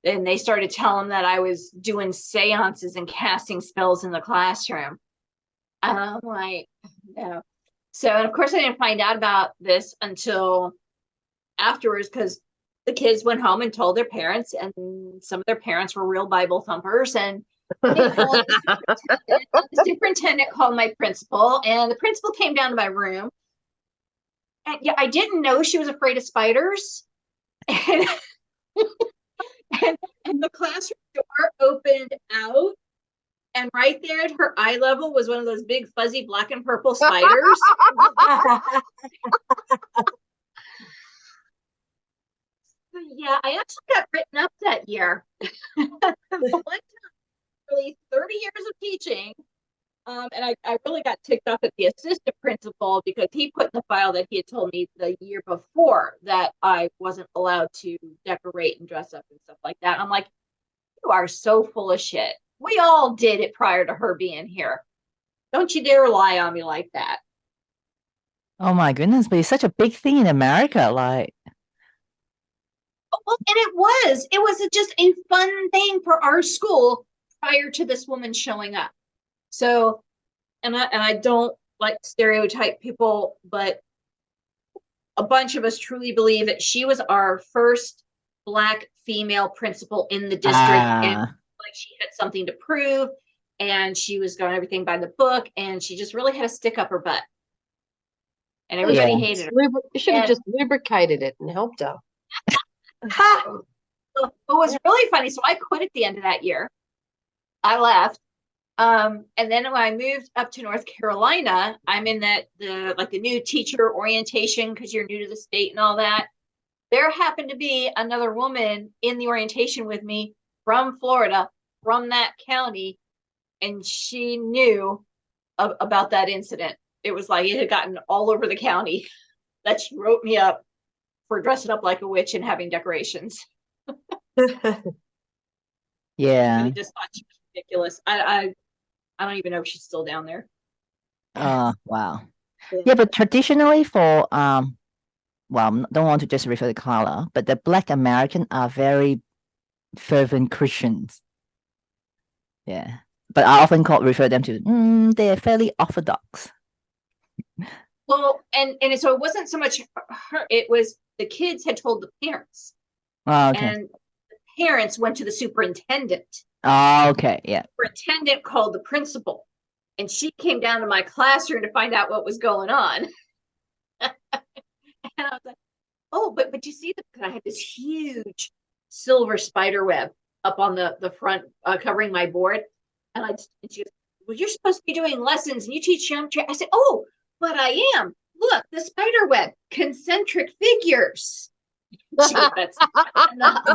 And they started telling that I was doing seances and casting spells in the classroom. And I'm like, no. So, and of course, I didn't find out about this until afterwards, because the kids went home and told their parents, and some of their parents were real Bible thumpers. And they called the superintendent called my principal, and the principal came down to my room. And yeah, I didn't know she was afraid of spiders. And, and the classroom door opened out. And right there at her eye level was one of those big fuzzy black and purple spiders. Yeah, I actually got written up that year. The one time, really 30 years of teaching. And I really got ticked off at the assistant principal because he put in the file that he had told me the year before that I wasn't allowed to decorate and dress up and stuff like that. I'm like, you are so full of shit. We all did it prior to her being here. Don't you dare lie on me like that. Oh my goodness, but it's such a big thing in America. Like, Well, and it was just a fun thing for our school prior to this woman showing up. So, and I don't like stereotype people, but a bunch of us truly believe that she was our first Black female principal in the district, and like she had something to prove, and she was going everything by the book, and she just really had a stick up her butt, and everybody hated her. You should have just lubricated it and helped her. It was really funny. So I quit at the end of that year. I left. And then when I moved up to North Carolina, I'm in the new teacher orientation, because you're new to the state and all that. There happened to be another woman in the orientation with me from Florida, from that county, and she knew about that incident. It was like it had gotten all over the county that she wrote me up for dressing up like a witch and having decorations. yeah. I just thought she was ridiculous. I don't even know if she's still down there. Wow. Yeah, but traditionally for well, don't want to just refer to color, but the Black American are very fervent Christians. Yeah, but I often refer them to they're fairly orthodox. Well, and so it wasn't so much her, it was the kids had told the parents. Oh, okay. And the parents went to the superintendent. Oh, okay, yeah. The superintendent called the principal, and she came down to my classroom to find out what was going on. And I was like, oh, but you see, I had this huge silver spider web up on the front, covering my board. And she goes, well, you're supposed to be doing lessons and you teach geometry. I said, oh, but I am. Look, the spider web, concentric figures. She goes, that's enough.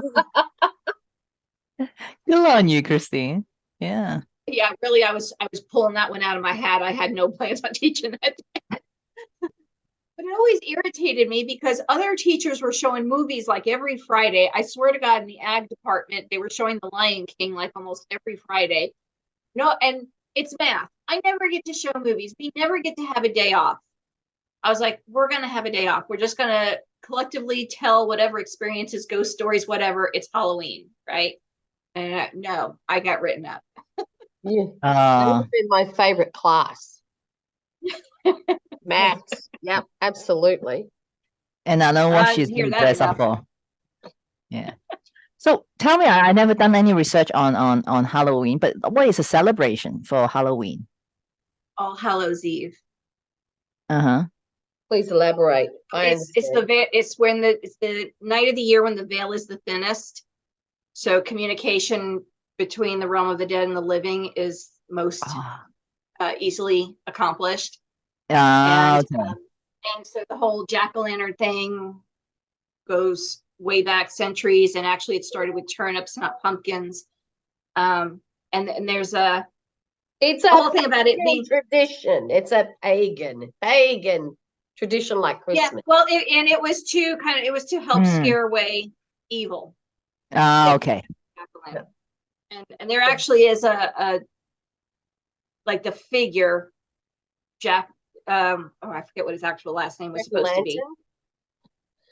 Good on you, Christine. Yeah. Yeah, really, I was pulling that one out of my hat. I had no plans on teaching it. But it always irritated me because other teachers were showing movies like every Friday. I swear to God, in the ag department, they were showing The Lion King like almost every Friday. No, and it's math. I never get to show movies. We never get to have a day off. I was like, we're going to have a day off. We're just going to collectively tell whatever experiences, ghost stories, whatever. It's Halloween, right? And no, I got written up. Yeah. That would have been my favorite class. Maths. Yep, absolutely. And I know what she's hear going to that dress up enough. for. Yeah. So tell me, I never done any research on Halloween, but what is a celebration for Halloween? All Hallows Eve. Uh-huh. Please elaborate. It's the night of the year when the veil is the thinnest. So communication between the realm of the dead and the living is most easily accomplished. And so the whole jack-o'-lantern thing goes way back centuries, and actually it started with turnips, not pumpkins. And there's it's a whole thing about it being tradition. It's a pagan tradition like Christmas. Yeah, well, it was to help scare away evil. Okay. And there actually is a like the figure Jack. I forget what his actual last name was supposed to be.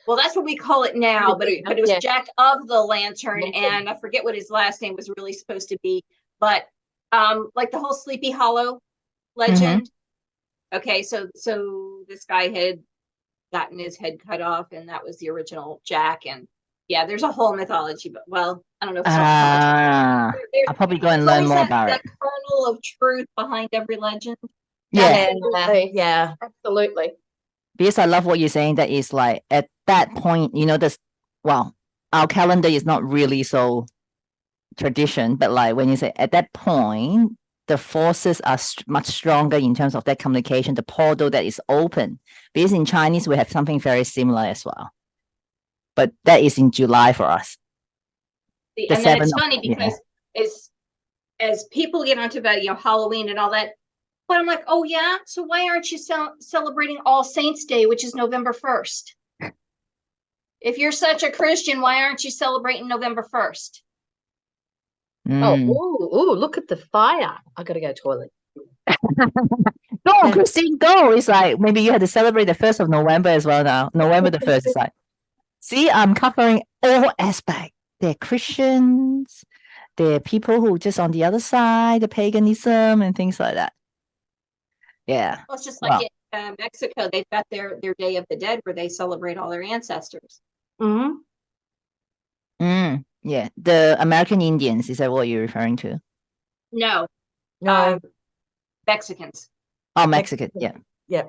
Well, that's what we call it now, but it was Jack of the Lantern, and I forget what his last name was really supposed to be. But like the whole Sleepy Hollow legend. Okay, so this guy had gotten his head cut off, and that was the original Jack. And yeah, there's a whole mythology, but well, I don't know if it's all I'll probably go and learn more about that kernel of truth behind every legend. Yeah. Yeah, absolutely. Because I love what you're saying, that is like at that point, our calendar is not really so tradition, but like when you say at that point, the forces are much stronger in terms of that communication, the portal that is open. Because in Chinese, we have something very similar as well. But that is in July for us. And then it's funny because as people get onto about Halloween and all that, but I'm like, oh yeah, so why aren't you celebrating All Saints Day, which is November 1st? If you're such a Christian, why aren't you celebrating November 1st? Oh, look at the fire. I gotta go toilet. Go, Christine, go. It's like maybe you had to celebrate the 1st of November as well now. November the 1st is like, see, I'm covering all aspects. They're Christians, they're people who just on the other side, the paganism and things like that. Yeah. Well, it's just like in Mexico, they've got their Day of the Dead where they celebrate all their ancestors. Yeah. The American Indians, is that what you're referring to? No. Mexicans. Oh, Mexican. Yeah. Yeah.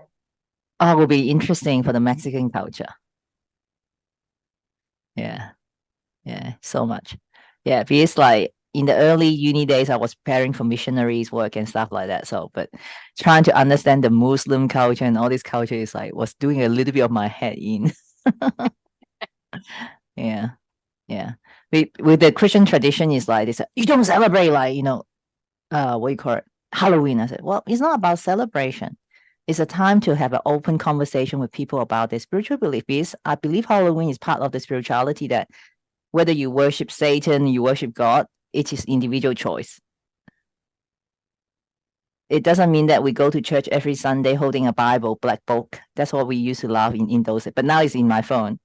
Oh, it will be interesting for the Mexican culture. Yeah. Yeah, so much. Yeah, because like in the early uni days, I was preparing for missionaries work and stuff like that. So, but trying to understand the Muslim culture and all this culture is like was doing a little bit of my head in. Yeah. With the Christian tradition is like they say, you don't celebrate like, what you call it, Halloween. I said, well, it's not about celebration. It's a time to have an open conversation with people about their spiritual belief. Because I believe Halloween is part of the spirituality that whether you worship Satan, you worship God, it is individual choice. It doesn't mean that we go to church every Sunday holding a Bible, black book. That's what we used to love in those days. But now it's in my phone.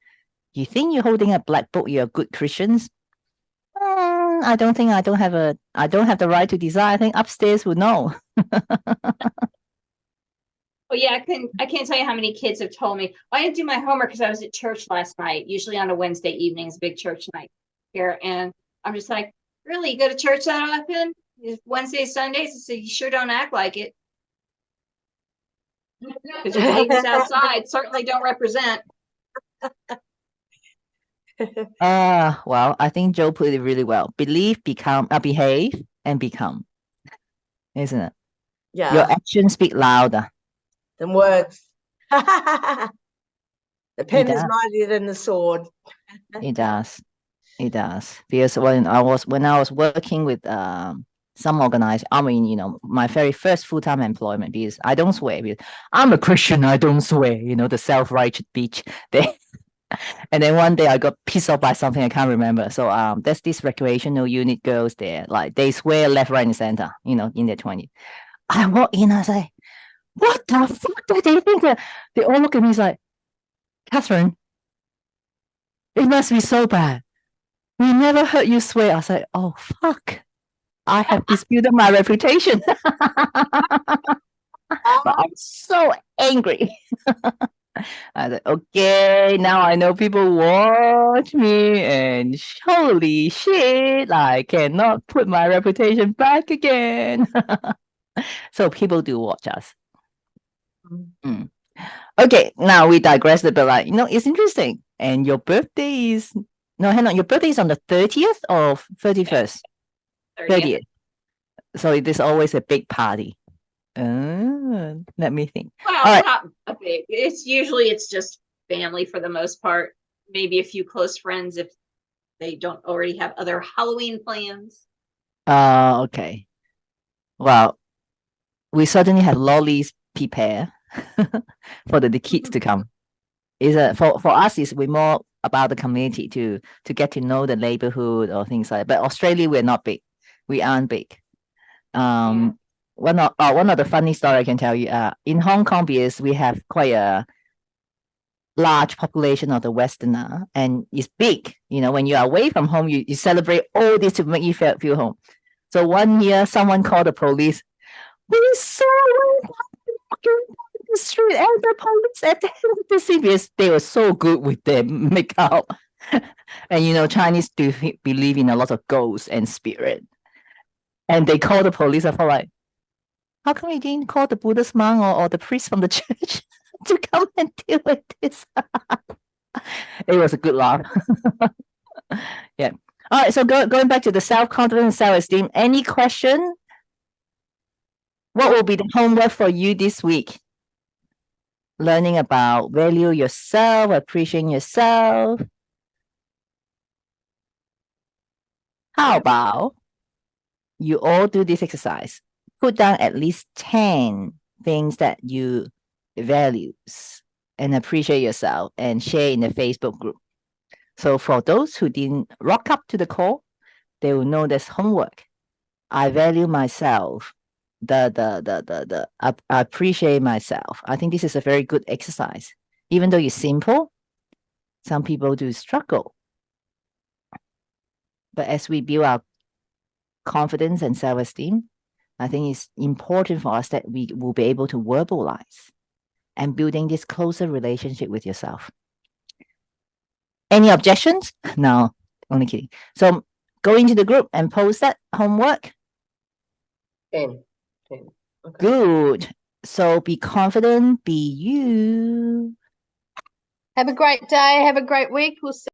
You think you're holding a black book, you're good Christians? I don't think I don't have the right to decide. I think upstairs would know. Oh yeah, I can't tell you how many kids have told me, I didn't do my homework because I was at church last night, usually on a Wednesday evening, it's a big church night here. And I'm just like, really, you go to church that often? Wednesdays, Sundays? I said, you sure don't act like it. Because your babies outside certainly don't represent. Well, I think Joe put it really well. Behave and become. Isn't it? Yeah. Your actions speak louder than words. The pen is mightier than the sword. It does. Because when I was working with some organized, my very first full-time employment, because I don't swear, because I'm a Christian, I don't swear, the self-righteous bitch. And then one day I got pissed off by something I can't remember. So there's this recreational unit girls there, like they swear left, right, and center, in their 20s. I walk in, I say, what the fuck do they think? They all look at me like, Catherine, it must be so bad. We never heard you swear. I said, oh fuck. I have disputed my reputation. But I'm so angry. I said, okay, now I know people watch me, and holy shit, I cannot put my reputation back again. So people do watch us. Mm. Okay, now we digress a bit. Like, it's interesting. And your birthday is hang on. Your birthday is on the 30th or 31st? 30th. So it is always a big party. Let me think. Well, All right. not a big. It's just family for the most part. Maybe a few close friends if they don't already have other Halloween plans. Okay. Well, we certainly have lollies prepare for the kids to come. For us is we more about the community to get to know the neighborhood or things like that. But Australia, we're not big. We aren't big. One of the funny story I can tell you, in Hong Kong, because we have quite a large population of the Westerner, and it's big. When you are away from home, you celebrate all this to make you feel home. So one year, someone called the police. We saw the street and the police attended the scene because they were so good with their makeup. And Chinese do believe in a lot of ghosts and spirit. And they called the police. I felt like, how come you didn't call the Buddhist monk or the priest from the church to come and deal with this? It was a good laugh. Yeah. All right. So going back to the self-confidence, self-esteem. Any question? What will be the homework for you this week? Learning about value yourself, appreciating yourself. How about you all do this exercise? Put down at least 10 things that you values and appreciate yourself and share in the Facebook group. So for those who didn't rock up to the call, they will know there's homework. I value myself. I appreciate myself. I think this is a very good exercise. Even though it's simple, some people do struggle. But as we build our confidence and self-esteem, I think it's important for us that we will be able to verbalize and building this closer relationship with yourself. Any objections? No, only kidding. So go into the group and post that homework. 10. Okay. Good. So be confident, be you. Have a great day. Have a great week. We'll see.